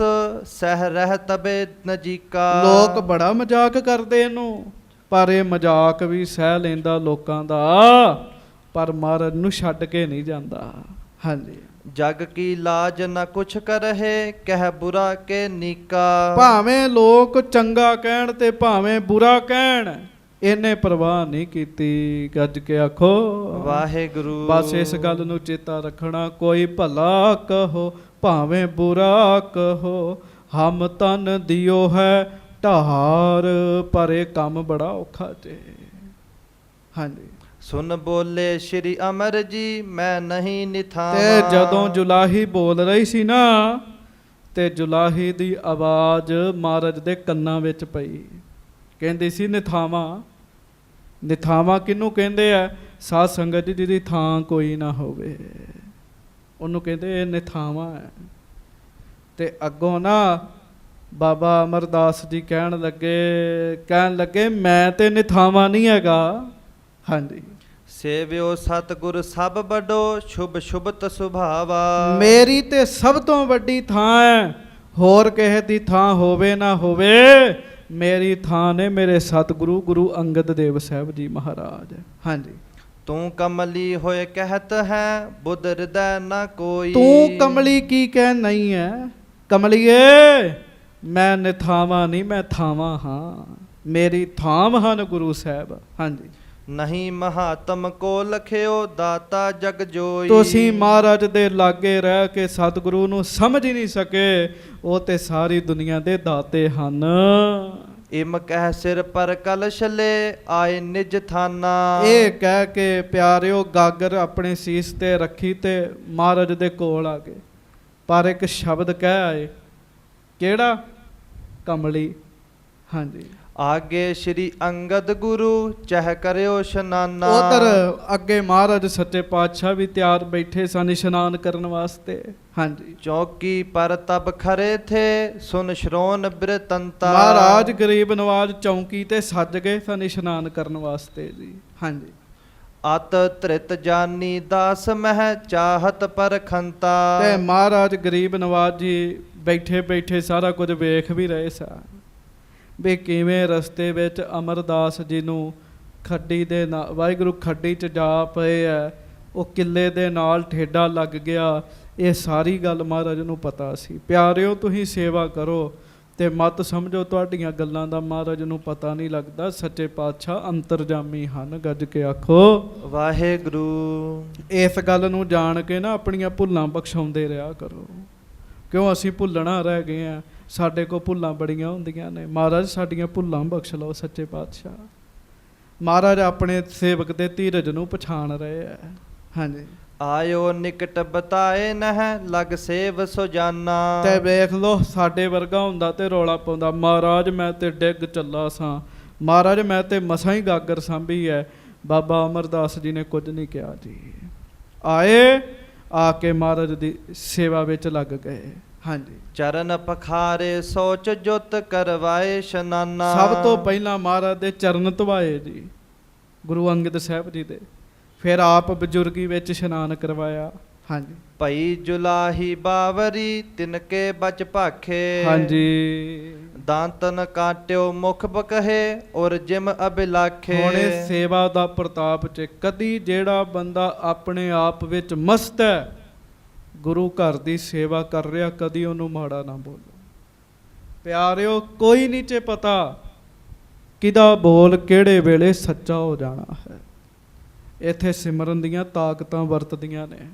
ਸਹਿ ਰਹਿ ਤਬੇ ਨਜੀਕਾ। ਲੋਕ ਬੜਾ ਮਜ਼ਾਕ ਕਰਦੇ ਇਹਨੂੰ, ਪਰ ਇਹ ਮਜ਼ਾਕ ਵੀ ਸਹਿ ਲੈਂਦਾ ਲੋਕਾਂ ਦਾ, ਪਰ ਮਹਾਰਾਜ ਨੂੰ ਛੱਡ ਕੇ ਨਹੀਂ ਜਾਂਦਾ। ਹਾਂਜੀ। ਜਗ ਕੀ ਲਾਜ ਨਾ ਕੁਛ ਕਰਹਿ ਕਹਿ ਬੁਰਾ ਕੇ ਨੀਕਾ। ਭਾਵੇਂ ਲੋਕ ਚੰਗਾ ਕਹਿਣ ਤੇ ਭਾਵੇਂ ਬੁਰਾ ਕਹਿਣ, ਇਹਨੇ ਪਰਵਾਹ ਨਹੀਂ ਕੀਤੀ। ਗੱਜ ਕੇ ਆਖੋ ਵਾਹਿਗੁਰੂ। ਬਸ ਇਸ ਗੱਲ ਨੂੰ ਚੇਤਾ ਰੱਖਣਾ, ਕੋਈ ਭਲਾ ਕਹੋ ਭਾਵੇਂ ਬੁਰਾ ਕਹੋ, ਹਮ ਤਨ ਦਿਓ ਹੈ ਢਾਰ, ਪਰ ਇਹ ਕੰਮ ਬੜਾ ਔਖਾ ਜੇ। ਹਾਂਜੀ। ਸੁਨ ਬੋਲੇ ਸ਼੍ਰੀ ਅਮਰ ਜੀ ਮੈਂ ਨਹੀਂ ਨਿਥਾਵਾਂ। ਤੇ ਜਦੋਂ ਜੁਲਾਹੀ ਬੋਲ ਰਹੀ ਸੀ ਨਾ, ਤੇ ਜੁਲਾਹੀ ਦੀ ਆਵਾਜ਼ ਮਹਾਰਾਜ ਦੇ ਕੰਨਾਂ ਵਿੱਚ ਪਈ, ਕਹਿੰਦੀ ਸੀ ਨਿਥਾਵਾਂ। ਨਿਥਾਵਾਂ ਕਿਹਨੂੰ ਕਹਿੰਦੇ ਆ, ਸਾਧ ਸੰਗਤ ਜੀ ਜਿਹਦੀ ਥਾਂ ਕੋਈ ਨਾ ਹੋਵੇ, ਉਹਨੂੰ ਕਹਿੰਦੇ ਇਹ ਨਿਥਾਵਾਂ ਹੈ। ਤੇ ਅੱਗੋਂ ਨਾ ਬਾਬਾ ਅਮਰਦਾਸ ਜੀ ਕਹਿਣ ਲੱਗੇ ਮੈਂ ਤੇ ਨਿਥਾਵਾਂ ਨਹੀਂ ਹੈਗਾ। ਹਾਂਜੀ। ਸੇਵਿਓ ਸਤਿਗੁਰ ਸਭ ਵੱਡੋ ਸ਼ੁਭ ਸ਼ੁਭਤ ਸੁਭਾਵਾ। ਮੇਰੀ ਤੇ ਸਭ ਤੋਂ ਵੱਡੀ ਥਾਂ ਹੈ, ਹੋਰ ਕਿਸੇ ਦੀ ਥਾਂ ਹੋਵੇ ਨਾ ਹੋਵੇ, ਮੇਰੀ ਥਾਂ ਨੇ ਮੇਰੇ ਸਤਿਗੁਰੂ ਗੁਰੂ ਅੰਗਦ ਦੇਵ ਸਾਹਿਬ ਜੀ ਮਹਾਰਾਜ। ਹਾਂਜੀ। ਤੂੰ ਕਮਲੀ ਹੋਏ ਕਹਿਤ ਹੈ, ਬੁੱਧ ਹਿਰਦੈ ਨਾ ਕੋਈ। ਤੂੰ ਕਮਲੀ ਕੀ ਕਹਿ ਨਹੀਂ ਹੈ, ਕਮਲੀਏ ਮੈਂ ਨਿਥਾਵਾਂ ਨਹੀਂ, ਮੈਂ ਥਾਵਾਂ ਹਾਂ, ਮੇਰੀ ਥਾਮ ਹਨ ਗੁਰੂ ਸਾਹਿਬ। ਹਾਂਜੀ। ਨਹੀਂ ਮਹਾਤਮ ਕੋ ਲਖਿਓ, ਦਾਤਾ ਜਗ ਜੋਈ। ਤੁਸੀਂ ਮਹਾਰਾਜ ਦੇ ਲਾਗੇ ਰਹਿ ਕੇ ਸਤਿਗੁਰੂ ਨੂੰ ਸਮਝ ਹੀ ਨਹੀਂ ਸਕੇ, ਉਹ ਤੇ ਸਾਰੀ ਦੁਨੀਆ ਦੇ ਦਾਤੇ ਹਨ। ਇਮ ਕਹਿ ਸਿਰ ਪਰ ਕਲਸ਼ ਲੈ, ਆਏ ਨਿਜ ਥਾਨਾ। ਇਹ ਕਹਿ ਕੇ ਪਿਆਰਿਓ ਗਾਗਰ ਆਪਣੇ ਸੀਸ ਤੇ ਰੱਖੀ ਤੇ ਮਹਾਰਾਜ ਦੇ ਕੋਲ ਆ ਗਏ, ਪਰ ਇੱਕ ਸ਼ਬਦ ਕਹਿ ਆਏ, ਕਿਹੜਾ? ਕਮਲੀ। ਹਾਂਜੀ। ਆਗੇ ਸ਼੍ਰੀ ਅੰਗਦ ਗੁਰੂ, ਚਹ ਕਰਿਓ ਇਸ਼ਨਾਨਾ। ਉਧਰ ਅੱਗੇ ਮਹਾਰਾਜ ਸੱਚੇ ਪਾਤਸ਼ਾਹ ਵੀ ਤਿਆਰ ਬੈਠੇ ਸਨ ਇਸ਼ਨਾਨ ਕਰਨ ਵਾਸਤੇ। ਹਾਂਜੀ। ਚੌਕੀ ਪਰ ਤਬ ਖਰੇ ਥੇ, ਸੁਨ ਸ਼ਰੋਨ ਬਿਰਤੰਤਾ। ਮਹਾਰਾਜ ਗਰੀਬ ਨਵਾਜ ਚੌਂਕੀ ਤੇ ਸੱਜ ਗਏ ਸਨ ਇਸ਼ਨਾਨ ਕਰਨ ਵਾਸਤੇ ਜੀ। ਹਾਂਜੀ। ਅਤ ਧ੍ਰਿਤ ਜਾਨੀ ਦਾਸ ਮਹਿ, ਚਾਹਤ ਪਰਖੰਤਾ। ਤੇ ਮਹਾਰਾਜ ਗਰੀਬ ਨਵਾਜ ਜੀ ਬੈਠੇ ਬੈਠੇ ਸਾਰਾ ਕੁਝ ਵੇਖ ਵੀ ਰਹੇ ਸਨ ਵੀ ਕਿਵੇਂ ਰਸਤੇ ਵਿੱਚ ਅਮਰਦਾਸ ਜੀ ਨੂੰ ਖੱਡੀ ਦੇ ਨਾਲ, ਵਾਹਿਗੁਰੂ ਖੱਡੀ 'ਚ ਜਾ ਪਏ ਆ, ਉਹ ਕਿੱਲੇ ਦੇ ਨਾਲ ਠੇਡਾ ਲੱਗ ਗਿਆ। ਇਹ ਸਾਰੀ ਗੱਲ ਮਹਾਰਾਜ ਨੂੰ ਪਤਾ ਸੀ। ਪਿਆਰਿਓ ਤੁਸੀਂ ਸੇਵਾ ਕਰੋ ਤੇ ਮਤ ਸਮਝੋ ਤੁਹਾਡੀਆਂ ਗੱਲਾਂ ਦਾ ਮਹਾਰਾਜ ਨੂੰ ਪਤਾ ਨਹੀਂ ਲੱਗਦਾ। ਸੱਚੇ ਪਾਤਸ਼ਾਹ ਅੰਤਰਜਾਮੀ ਹਨ, ਗੱਜ ਕੇ ਆਖੋ ਵਾਹਿਗੁਰੂ। ਇਸ ਗੱਲ ਨੂੰ ਜਾਣ ਕੇ ਨਾ ਆਪਣੀਆਂ ਭੁੱਲਾਂ ਬਖਸ਼ਾਉਂਦੇ ਰਿਹਾ ਕਰੋ, ਕਿਉਂ ਅਸੀਂ ਭੁੱਲਣਾ ਰਹਿ ਗਏ ਆ। ਸਾਡੇ ਕੋਲ ਭੁੱਲਾਂ ਬੜੀਆਂ ਹੁੰਦੀਆਂ ਨੇ, ਮਹਾਰਾਜ ਸਾਡੀਆਂ ਭੁੱਲਾਂ ਬਖਸ਼ ਲਓ। ਸੱਚੇ ਪਾਤਸ਼ਾਹ ਮਹਾਰਾਜ ਆਪਣੇ ਸੇਵਕ ਦੇ ਧੀਰਜ ਨੂੰ ਪਛਾਣ ਰਹੇ ਆ। ਹਾਂਜੀ। ਆਇਓ ਨਿਕਟ ਬਤਾਏ ਨਹਿ, ਲਗ ਸੇਵ ਸੋ ਜਾਨਾ। ਤੇ ਵੇਖ ਲੋ ਸਾਡੇ ਵਰਗਾ ਹੁੰਦਾ ਤੇ ਰੌਲਾ ਪਾਉਂਦਾ, ਮਹਾਰਾਜ ਮੈਂ ਤੇ ਡਿੱਗ ਚੱਲਾ ਸਾਂ, ਮਹਾਰਾਜ ਮੈਂ ਤੇ ਮਸਾਂ ਹੀ ਗਾਗਰ ਸਾਂਭੀ ਹੈ। ਬਾਬਾ ਅਮਰਦਾਸ ਜੀ ਨੇ ਕੁਝ ਨਹੀਂ ਕਿਹਾ ਜੀ। ਆਏ, ਆ ਕੇ ਮਹਾਰਾਜ ਦੀ ਸੇਵਾ ਵਿੱਚ ਲੱਗ ਗਏ। ਹਾਂਜੀ। ਚਰਨ ਪਖਾਰੇ ਸੋਚ ਜੁਤ, ਕਰਵਾਏ ਇਸ਼ਨਾਨਾ। ਸਭ ਤੋਂ ਪਹਿਲਾਂ ਮਹਾਰਾਜ ਦੇ ਚਰਨ ਧਵਾਏ ਜੀ ਗੁਰੂ ਅੰਗਦ ਸਾਹਿਬ ਜੀ ਦੇ, ਫਿਰ ਆਪ ਬਜ਼ੁਰਗੀ ਵਿੱਚ ਇਸ਼ਨਾਨ ਕਰਵਾਇਆ। ਹਾਂਜੀ। ਭਈ ਜੁਲਾਹੀ ਬਾਵਰੀ, ਤਿਨਕੇ ਬਚ ਭਾਖੇ। ਹਾਂਜੀ। ਦਾੰਤਨ ਕਾਟਿਓ ਮੁਖ ਬਕਹੇ, ਔਰ ਜਿਮ ਅਬਿਲਾਖੇ। ਹੁਣ ਇਹ ਸੇਵਾ ਦਾ ਪ੍ਰਤਾਪ ਚ ਕਦੀ ਜਿਹੜਾ ਬੰਦਾ ਆਪਣੇ ਆਪ ਵਿੱਚ ਮਸਤ ਹੈ, ਗੁਰੂ ਘਰ ਦੀ ਸੇਵਾ ਕਰ ਰਿਹਾ, ਕਦੀ ਉਹਨੂੰ ਮਾੜਾ ਨਾ ਬੋਲੋ। ਪਿਆਰਿਓ ਕੋਈ ਨਹੀਂ ਚ ਪਤਾ ਕਿਹਦਾ ਬੋਲ ਕਿਹੜੇ ਵੇਲੇ ਸੱਚਾ ਹੋ ਜਾਣਾ ਹੈ। ਇੱਥੇ ਸਿਮਰਨ ਦੀਆਂ ਤਾਕਤਾਂ ਵਰਤਦੀਆਂ ਨੇ।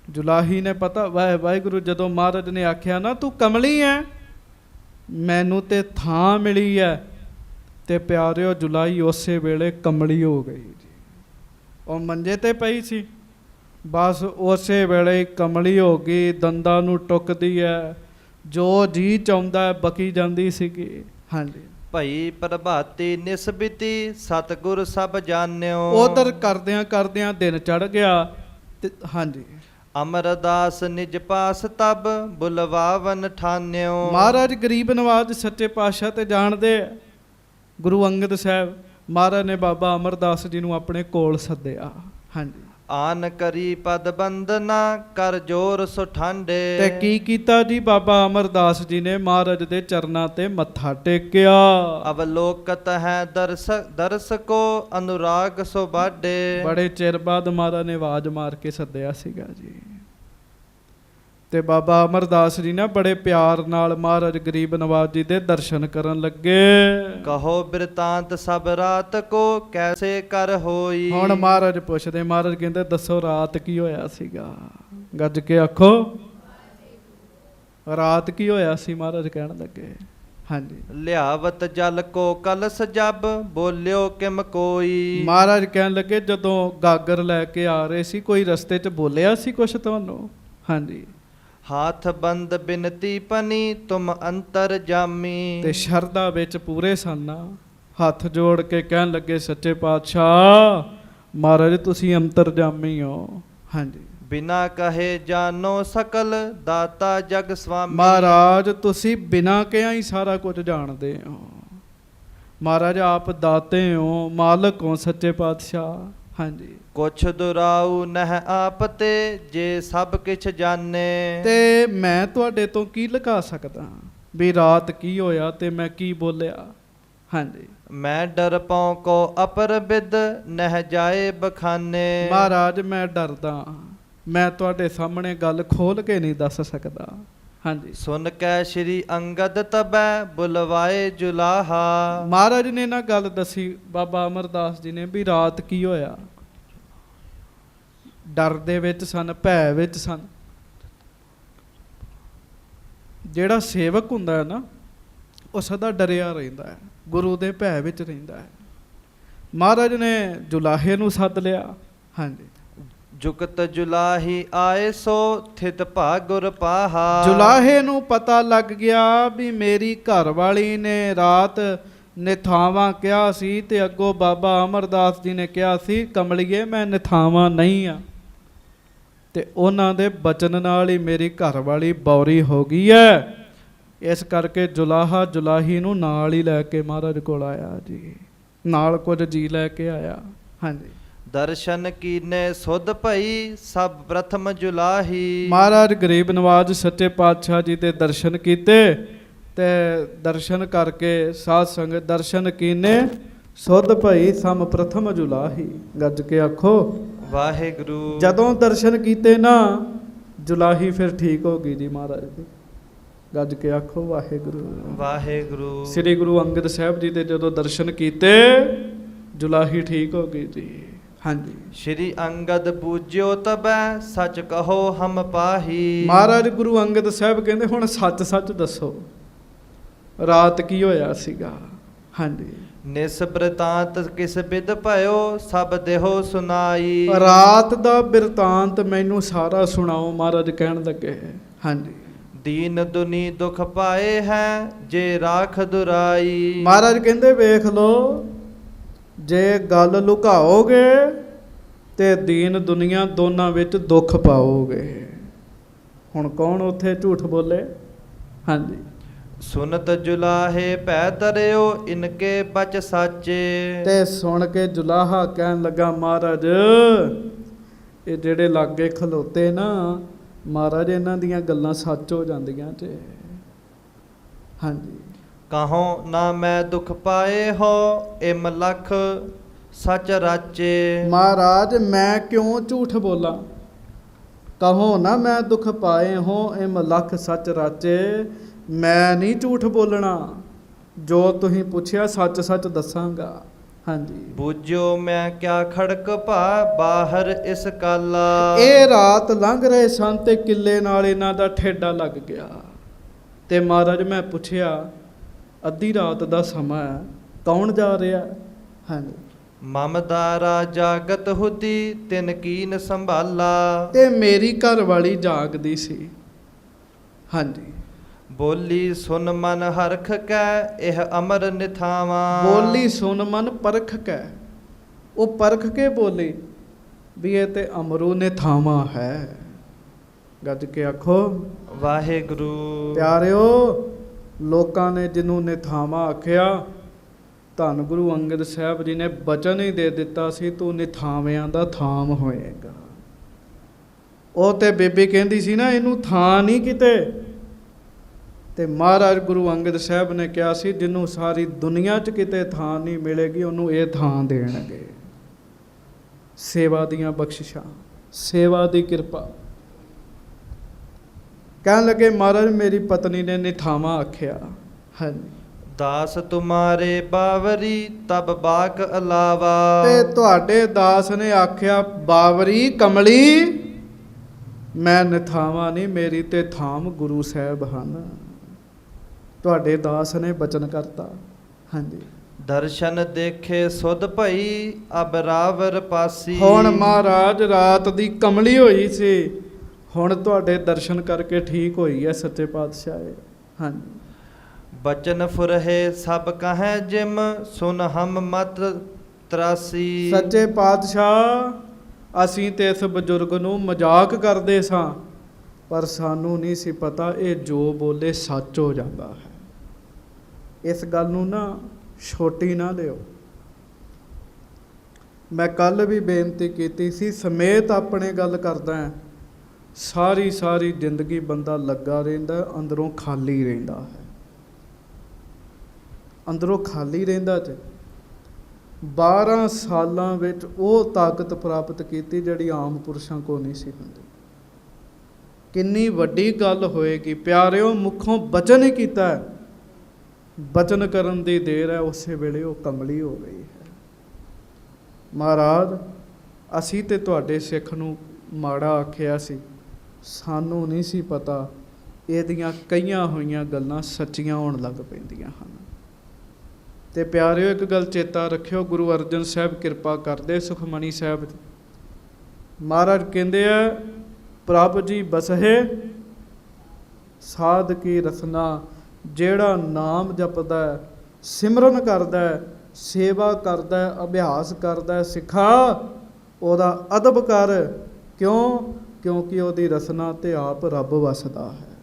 ਜੁਲਾਹੀ ਨੇ ਪਤਾ, ਵਾਹਿਗੁਰੂ ਜਦੋਂ ਮਹਾਰਾਜ ਨੇ ਆਖਿਆ ਨਾ ਤੂੰ ਕਮਲੀ ਹੈ, ਮੈਨੂੰ ਤੇ ਥਾਂ ਮਿਲੀ ਹੈ, ਤੇ ਪਿਆਰਿਓ ਜੁਲਾਹੀ ਉਸੇ ਵੇਲੇ ਕਮਲੀ ਹੋ ਗਈ ਜੀ। ਉਹ ਮੰਜੇ ਤੇ ਪਈ ਸੀ, ਬਸ ਉਸੇ ਵੇਲੇ ਕਮਲੀ ਹੋ ਗਈ, ਦੰਦਾਂ ਨੂੰ ਟੁੱਕਦੀ ਹੈ, ਜੋ ਜੀ ਚਾਹੁੰਦਾ ਬਕੀ ਜਾਂਦੀ ਸੀਗੀ। ਹਾਂਜੀ। ਭਈ ਪ੍ਰਭਾਤੀ ਨਿਸਬਿਤੀ, ਸਤਿਗੁਰ ਸਭ ਜਾਣਿਓ। ਉਧਰ ਕਰਦਿਆਂ ਕਰਦਿਆਂ ਦਿਨ ਚੜ ਗਿਆ ਤੇ ਹਾਂਜੀ। ਅਮਰਦਾਸ ਨਿਜ ਪਾਸ ਤਬ, ਬੁਲਵਾਵਨ ਠਾਨਿਓ। ਮਹਾਰਾਜ ਗਰੀਬ ਨਵਾਜ ਸੱਚੇ ਪਾਤਸ਼ਾਹ ਤੇ ਜਾਣਦੇ ਆ। ਗੁਰੂ ਅੰਗਦ ਸਾਹਿਬ ਮਹਾਰਾਜ ਨੇ ਬਾਬਾ ਅਮਰਦਾਸ ਜੀ ਨੂੰ ਆਪਣੇ ਕੋਲ ਸੱਦਿਆ। ਹਾਂਜੀ। ਆਨ ਕਰੀ ਪਦ ਬੰਦਨਾ, ਕਰ ਜੋਰ ਸੁ ਠਾਂਡੇ। ਤੇ ਕੀ ਕੀਤਾ ਜੀ? ਬਾਬਾ ਅਮਰਦਾਸ ਜੀ ਨੇ ਮਹਾਰਾਜ ਦੇ ਚਰਨਾਂ ਤੇ ਮੱਥਾ ਟੇਕਿਆ। ਅਵਲੋਕਤ ਹੈ ਦਰਸ ਕੋ, ਅਨੁਰਾਗ ਸੋ ਬਾਡੇ। ਬੜੇ ਚਿਰ ਬਾਅਦ ਮਹਾਰਾਜ ਨੇ ਆਵਾਜ਼ ਮਾਰ ਕੇ ਸੱਦਿਆ ਸੀਗਾ ਜੀ। ਤੇ ਬਾਬਾ ਅਮਰਦਾਸ ਜੀ ਨਾ ਬੜੇ ਪਿਆਰ ਨਾਲ ਮਹਾਰਾਜ ਗਰੀਬ ਨਵਾਜ ਜੀ ਦੇ ਦਰਸ਼ਨ ਕਰਨ ਲੱਗੇ। ਕਹੋ ਬਿਰਤਾਂਤ ਸਭ ਰਾਤ ਕੋ, ਕੈਸੇ ਕਰ ਹੋਈ। ਹੁਣ ਮਹਾਰਾਜ ਪੁੱਛਦੇ, ਮਹਾਰਾਜ ਕਹਿੰਦੇ ਦੱਸੋ ਰਾਤ ਕੀ ਹੋਇਆ ਸੀਗਾ? ਗੱਜ ਕੇ ਆਖੋ ਰਾਤ ਕੀ ਹੋਇਆ ਸੀ? ਮਹਾਰਾਜ ਕਹਿਣ ਲੱਗੇ ਹਾਂਜੀ। ਲਿਆਵਤ ਜਲ ਕੋ ਕਲਸ ਜਬ, ਬੋਲਿਓ ਕਿਮ ਕੋਈ। ਮਹਾਰਾਜ ਕਹਿਣ ਲੱਗੇ ਜਦੋਂ ਗਾਗਰ ਲੈ ਕੇ ਆ ਰਹੇ ਸੀ, ਕੋਈ ਰਸਤੇ 'ਚ ਬੋਲਿਆ ਸੀ ਕੁਛ ਤੁਹਾਨੂੰ? ਹਾਂਜੀ। ਹਾਥ ਬੰਦ ਬਿਨਤੀ ਪਨੀ, ਤੁਮ ਅੰਤਰ ਜਾਮੀ। ਤੇ ਸ਼ਰਧਾ ਵਿੱਚ ਪੂਰੇ ਸਨ, ਹੱਥ ਜੋੜ ਕੇ ਕਹਿਣ ਲੱਗੇ ਸੱਚੇ ਪਾਤਸ਼ਾਹ ਮਹਾਰਾਜ ਤੁਸੀਂ ਅੰਤਰਜਾਮੀ ਹੋ। ਹਾਂਜੀ। ਬਿਨਾ ਕਹੇ ਜਾਨੋ ਸਕਲ, ਦਾਤਾ ਜਗ ਸਵਾਮੀ। ਮਹਾਰਾਜ ਤੁਸੀਂ ਬਿਨਾ ਕਿਹਾ ਹੀ ਸਾਰਾ ਕੁਝ ਜਾਣਦੇ ਹੋ। ਮਹਾਰਾਜ ਆਪ ਦਾਤੇ ਹੋ, ਮਾਲਕ ਹੋ ਸੱਚੇ ਪਾਤਸ਼ਾਹ। ਹਾਂਜੀ। ਕੁਛ ਦੁਰਾਉ ਨਹਿ ਆਪ ਤੇ, ਜੇ ਸਭ ਕਿਛ ਜਾਣੇ। ਤੇ ਮੈਂ ਤੁਹਾਡੇ ਤੋਂ ਕੀ ਲੁਕਾ ਸਕਦਾ? ਵੀ ਰਾਤ ਕੀ ਹੋਇਆ ਤੇ ਮੈਂ ਕੀ ਬੋਲਿਆ। ਹਾਂਜੀ, ਮੈਂ ਡਰ ਪਾਉ ਕੋ ਅਪਰ ਬਿਦ ਨਹਿ ਜਾਏ ਬਖਾਨੇ। ਮਹਾਰਾਜ ਮੈਂ ਡਰਦਾ, ਮੈਂ ਤੁਹਾਡੇ ਸਾਹਮਣੇ ਗੱਲ ਖੋਲ ਕੇ ਨਹੀਂ ਦੱਸ ਸਕਦਾ। ਹਾਂਜੀ, ਸੁਨ ਕੈ ਸ਼੍ਰੀ ਅੰਗਦ ਤਬੈ ਬੁਲਵਾਏ ਜੁਲਾਹਾ। ਮਹਾਰਾਜ ਨੇ ਨਾ ਗੱਲ ਦੱਸੀ ਬਾਬਾ ਅਮਰਦਾਸ ਜੀ ਨੇ ਵੀ ਰਾਤ ਕੀ ਹੋਇਆ। ਡਰ ਦੇ ਵਿੱਚ ਸਨ, ਭੈ ਵਿੱਚ ਸਨ। ਜਿਹੜਾ ਸੇਵਕ ਹੁੰਦਾ ਹੈ ਨਾ, ਉਹ ਸਦਾ ਡਰਿਆ ਰਹਿੰਦਾ ਹੈ, ਗੁਰੂ ਦੇ ਭੈ ਵਿੱਚ ਰਹਿੰਦਾ ਹੈ। ਮਹਾਰਾਜ ਨੇ ਜੁਲਾਹੇ ਨੂੰ ਸੱਦ ਲਿਆ। ਹਾਂਜੀ, ਜੁਗਤ ਜੁਲਾਹੀ ਆਏ ਸੋ ਥਿਤ ਭਾ ਗੁਰ ਪਾਹਾ। ਜੁਲਾਹੇ ਨੂੰ ਪਤਾ ਲੱਗ ਗਿਆ ਵੀ ਮੇਰੀ ਘਰ ਵਾਲੀ ਨੇ ਰਾਤ ਨਿਥਾਵਾਂ ਕਿਹਾ ਸੀ ਤੇ ਅੱਗੋਂ ਬਾਬਾ ਅਮਰਦਾਸ ਜੀ ਨੇ ਕਿਹਾ ਸੀ ਕਮਲੀਏ ਮੈਂ ਨਿਥਾਵਾਂ ਨਹੀਂ ਆ, ਤੇ ਉਹਨਾਂ ਦੇ ਬਚਨ ਨਾਲ ਹੀ ਮੇਰੀ ਘਰ ਵਾਲੀ ਬੌਰੀ ਹੋ ਗਈ ਹੈ। ਇਸ ਕਰਕੇ ਜੁਲਾਹਾ ਜੁਲਾਹੀ ਨੂੰ ਨਾਲ ਹੀ ਲੈ ਕੇ ਮਹਾਰਾਜ ਕੋਲ ਆਇਆ ਜੀ, ਨਾਲ ਕੁਝ ਜੀ ਲੈ ਕੇ ਆਇਆ। ਹਾਂਜੀ, ਦਰਸ਼ਨ ਕੀਨੇ ਸੁਧ ਭਈ ਸਭ ਪ੍ਰਥਮ ਜੁਲਾਹੀ। ਮਹਾਰਾਜ ਗਰੀਬ ਨਵਾਜ ਸੱਚੇ ਪਾਤਸ਼ਾਹ ਜੀ ਦੇ ਦਰਸ਼ਨ ਕੀਤੇ ਤੇ ਦਰਸ਼ਨ ਕਰਕੇ ਸਾਧ ਸੰਗਤ ਦਰਸ਼ਨ ਕੀਨੇ ਸੁਧ ਭਈ ਸਮ ਪ੍ਰਥਮ ਜੁਲਾਹੀ। ਗੱਜ ਕੇ ਆਖੋ ਵਾਹਿਗੁਰੂ। ਜਦੋਂ ਦਰਸ਼ਨ ਕੀਤੇ ਨਾ ਜੁਲਾਹੀ ਫਿਰ ਠੀਕ ਹੋ ਗਈ ਜੀ ਮਹਾਰਾਜ ਦੀ। ਗੱਜ ਕੇ ਆਖੋ ਵਾਹਿਗੁਰੂ ਵਾਹਿਗੁਰੂ। ਸ੍ਰੀ ਗੁਰੂ ਅੰਗਦ ਸਾਹਿਬ ਜੀ ਦੇ ਜਦੋਂ ਦਰਸ਼ਨ ਕੀਤੇ ਜੁਲਾਹੀ ਠੀਕ ਹੋ ਗਈ ਜੀ। ਹਾਂਜੀ, ਸ਼੍ਰੀ ਅੰਗਦ ਪੂਜਿਓ ਤਬੈ ਸਚ ਕਹੋ ਹਮ ਪਾਹੀ। ਮਹਾਰਾਜ ਗੁਰੂ ਅੰਗਦ ਸਾਹਿਬ ਕਹਿੰਦੇ ਹੁਣ ਸੱਚ ਸੱਚ ਦੱਸੋ ਰਾਤ ਕੀ ਹੋਇਆ ਸੀਗਾ। ਹਾਂਜੀ, ਨਿਸ ਬ੍ਰਿਤਾਂਤ ਕਿਸ ਬਿਦ ਭਇਓ ਸਭ ਦੇਹੋ ਸੁਨਾਈ। ਰਾਤ ਦਾ ਬਿਰਤਾਂਤ ਮੈਨੂੰ ਸਾਰਾ ਸੁਣਾਓ, ਮਹਾਰਾਜ ਕਹਿਣ ਲੱਗੇ। ਹਾਂਜੀ, ਦੀਨ ਦੁਨੀ ਦੁਖ ਪਾਏ ਹੈ ਜੇ ਰਾਖ ਦੁਰਾਈ। ਮਹਾਰਾਜ ਕਹਿੰਦੇ ਵੇਖ ਲੋ, ਜੇ ਗੱਲ ਲੁਕਾਓਗੇ ਤੇ ਦੀਨ ਦੁਨੀਆ ਦੋਨਾਂ ਵਿੱਚ ਦੁੱਖ ਪਾਓਗੇ। ਹੁਣ ਕੌਣ ਉੱਥੇ ਝੂਠ ਬੋਲੇ। ਹਾਂਜੀ, ਸੁਨਤ ਜੁਲਾਹੇ ਭੈ ਤਰਿਓ ਇਨਕੇ ਬਚ ਸਾਚੇ। ਤੇ ਸੁਣ ਕੇ ਜੁਲਾਹਾ ਕਹਿਣ ਲੱਗਾ ਮਹਾਰਾਜ ਇਹ ਜਿਹੜੇ ਲਾਗੇ ਖਲੋਤੇ ਨਾ ਮਹਾਰਾਜ ਇਹਨਾਂ ਦੀਆਂ ਗੱਲਾਂ ਸੱਚ ਹੋ ਜਾਂਦੀਆਂ ਤੇ। ਹਾਂਜੀ, ਕਹੋ ਨਾ ਮੈਂ ਦੁਖ ਪਾਏ ਹੋ ਇਮ ਲਖ ਸਚ ਰਾਚੇ। ਮਹਾਰਾਜ ਮੈਂ ਕਿਉਂ ਝੂਠ ਬੋਲਾਂ। ਕਹੋ ਨਾ ਮੈਂ ਦੁੱਖ ਪਾਏ ਹੋ ਇਮ ਲਖ ਸੱਚ ਰਾਚੇ। ਮੈਂ ਨਹੀਂ ਝੂਠ ਬੋਲਣਾ, ਜੋ ਤੁਸੀਂ ਪੁੱਛਿਆ ਸੱਚ ਸੱਚ ਦੱਸਾਂਗਾ। ਹਾਂਜੀ, ਬੂਝਿਓ ਮੈਂ ਕਿਆ ਖੜਕ ਭਾ ਬਾਹਰ ਇਸ ਕਾਲਾ। ਇਹ ਰਾਤ ਲੰਘ ਰਹੇ ਸਨ ਤੇ ਕਿੱਲੇ ਨਾਲ ਇਹਨਾਂ ਦਾ ਠੇਡਾ ਲੱਗ ਗਿਆ। ਤੇ ਮਹਾਰਾਜ ਮੈਂ ਪੁੱਛਿਆ ਅੱਧੀ ਰਾਤ ਦਾ ਸਮਾਂ ਹੈ, ਕੌਣ ਜਾ ਰਿਹਾ। ਹਾਂਜੀ, ਮਮਦਾਰਾ ਜਾਗਤ ਹੁਦੀ ਤਿਨ ਕੀਨ ਸੰਭਾਲਾ। ਤੇ ਮੇਰੀ ਘਰ ਵਾਲੀ ਜਾਗਦੀ ਸੀ। ਹਾਂਜੀ, ਬੋਲੀ ਸੁਨ ਮਨ ਹਰਖ ਕੈ ਇਹ ਅਮਰ ਨਿਥਾਵਾਂ। ਬੋਲੀ ਸੁਨ ਮਨ ਪਰਖ ਕੈ, ਉਹ ਪਰਖ ਕੇ ਬੋਲੀ ਵੀ ਇਹ ਤੇ ਅਮਰੂ ਨਿਥਾਵਾਂ ਹੈ। ਗੱਜ ਕੇ ਆਖੋ ਵਾਹਿਗੁਰੂ। ਪਿਆਰਿਓ, ਲੋਕਾਂ ਨੇ ਜਿਹਨੂੰ ਨਿਥਾਵਾਂ ਆਖਿਆ, ਧੰਨ ਗੁਰੂ ਅੰਗਦ ਸਾਹਿਬ ਜੀ ਨੇ ਬਚਨ ਹੀ ਦੇ ਦਿੱਤਾ ਸੀ ਤੂੰ ਨਿਥਾਵਿਆਂ ਦਾ ਥਾਮ ਹੋਏਗਾ। ਉਹ ਤੇ ਬੇਬੀ ਕਹਿੰਦੀ ਸੀ ਨਾ ਇਹਨੂੰ ਥਾਂ ਨਹੀਂ ਕਿਤੇ, ਤੇ ਮਹਾਰਾਜ ਗੁਰੂ ਅੰਗਦ ਸਾਹਿਬ ਨੇ ਕਿਹਾ ਸੀ ਜਿਹਨੂੰ ਸਾਰੀ ਦੁਨੀਆ 'ਚ ਕਿਤੇ ਥਾਂ ਨਹੀਂ ਮਿਲੇਗੀ ਉਹਨੂੰ ਇਹ ਥਾਂ ਦੇਣਗੇ। ਸੇਵਾ ਦੀਆਂ ਬਖਸ਼ਿਸ਼ਾਂ, ਸੇਵਾ ਦੀ ਕਿਰਪਾ। ਕਹਿਣ ਲੱਗੇ ਮਹਾਰਾਜ ਮੇਰੀ ਪਤਨੀ ਨੇ ਨਿਥਾਵਾਂ ਆਖਿਆ। ਹਾਂਜੀ, ਦਾਸ ਤੁਮਾਰੇ ਬਾਵਰੀ ਤਬ ਬਾਕ ਅਲਾਵਾ। ਤੇ ਤੁਹਾਡੇ ਦਾਸ ਨੇ ਆਖਿਆ ਬਾਵਰੀ ਕਮਲੀ ਮੈਂ ਨਿਥਾਵਾਂ ਨਹੀਂ, ਮੇਰੀ ਤੇ ਥਾਮ ਗੁਰੂ ਸਾਹਿਬ ਹਨ। ਤੁਹਾਡੇ ਦਾਸ ਨੇ ਬਚਨ ਕਰਤਾ। ਹਾਂਜੀ, ਦਰਸ਼ਨ ਦੇਖੇ ਸੁਧ ਭਈ ਅਬ ਰਾਵਰ ਪਾਸੀ। ਹੁਣ ਮਹਾਰਾਜ ਰਾਤ ਦੀ ਕਮਲੀ ਹੋਈ ਸੀ, ਹੁਣ ਤੁਹਾਡੇ ਦਰਸ਼ਨ ਕਰਕੇ ਠੀਕ ਹੋਈ ਹੈ ਸੱਚੇ ਪਾਤਸ਼ਾਹ। ਹਾਂਜੀ, ਬਚਨ ਫੁਰਹੇ ਸਭ ਕਹੈ ਜਿਮ ਸੁਨ ਹਮ ਮਤ ਤਰਾਸੀ। ਸੱਚੇ ਪਾਤਸ਼ਾਹ ਅਸੀਂ ਤੇ ਇਸ ਬਜ਼ੁਰਗ ਨੂੰ ਮਜ਼ਾਕ ਕਰਦੇ ਸਾਂ, ਪਰ ਸਾਨੂੰ ਨਹੀਂ ਸੀ ਪਤਾ ਇਹ ਜੋ ਬੋਲੇ ਸੱਚ ਹੋ ਜਾਂਦਾ ਹੈ। ਇਸ ਗੱਲ ਨੂੰ ਨਾ ਛੋਟੀ ਨਾ ਲਿਓ। ਮੈਂ ਕੱਲ ਵੀ ਬੇਨਤੀ ਕੀਤੀ ਸੀ, ਸਮੇਤ ਆਪਣੇ ਗੱਲ ਕਰਦਾ ਹਾਂ, ਸਾਰੀ ਜ਼ਿੰਦਗੀ ਬੰਦਾ ਲੱਗਾ ਰਹਿੰਦਾ, ਅੰਦਰੋਂ ਖਾਲੀ ਰਹਿੰਦਾ ਹੈ। ਅੰਦਰੋਂ ਖਾਲੀ ਰਹਿੰਦਾ ਤੇ 12 ਸਾਲਾਂ ਵਿੱਚ ਉਹ ਤਾਕਤ ਪ੍ਰਾਪਤ ਕੀਤੀ ਜਿਹੜੀ ਆਮ ਪੁਰਸ਼ਾਂ ਕੋਲ ਨਹੀਂ ਸੀ ਹੁੰਦੀ। ਕਿੰਨੀ ਵੱਡੀ ਗੱਲ ਹੋਏਗੀ ਪਿਆਰਿਓ, ਮੁਖੋਂ ਬਚਨ ਹੀ ਕੀਤਾ ਹੈ, ਬਚਨ ਕਰਨ ਦੀ ਦੇਰ ਹੈ, ਉਸੇ ਵੇਲੇ ਉਹ ਕਮਲੀ ਹੋ ਗਈ ਹੈ। ਮਹਾਰਾਜ ਅਸੀਂ ਤੇ ਤੁਹਾਡੇ ਸਿੱਖ ਨੂੰ ਮਾੜਾ ਆਖਿਆ ਸੀ, ਸਾਨੂੰ ਨਹੀਂ ਸੀ ਪਤਾ ਇਹਦੀਆਂ ਕਈਆਂ ਹੋਈਆਂ ਗੱਲਾਂ ਸੱਚੀਆਂ ਹੋਣ ਲੱਗ ਪੈਂਦੀਆਂ ਹਨ। ਤੇ ਪਿਆਰਿਓ, ਇੱਕ ਗੱਲ ਚੇਤਾ ਰੱਖਿਓ, ਗੁਰੂ ਅਰਜਨ ਸਾਹਿਬ ਕਿਰਪਾ ਕਰਦੇ ਸੁਖਮਨੀ ਸਾਹਿਬ ਮਹਾਰਾਜ ਕਹਿੰਦੇ ਆ, ਪ੍ਰਭ ਜੀ ਬਸਹੇ ਸਾਧ ਕੀ ਰਸਨਾ, ਜਿਹੜਾ ਨਾਮ ਜਪਦਾ ਹੈ, ਸਿਮਰਨ ਕਰਦਾ ਹੈ, ਸੇਵਾ ਕਰਦਾ ਹੈ, ਅਭਿਆਸ ਕਰਦਾ ਹੈ, ਸਿਖਾ ਉਹਦਾ ਅਦਬ ਕਰ। ਕਿਉਂ? ਕਿਉਂਕਿ ਉਹਦੀ ਰਸਨਾ ਤੇ ਆਪ ਰੱਬ ਵਸਦਾ ਹੈ,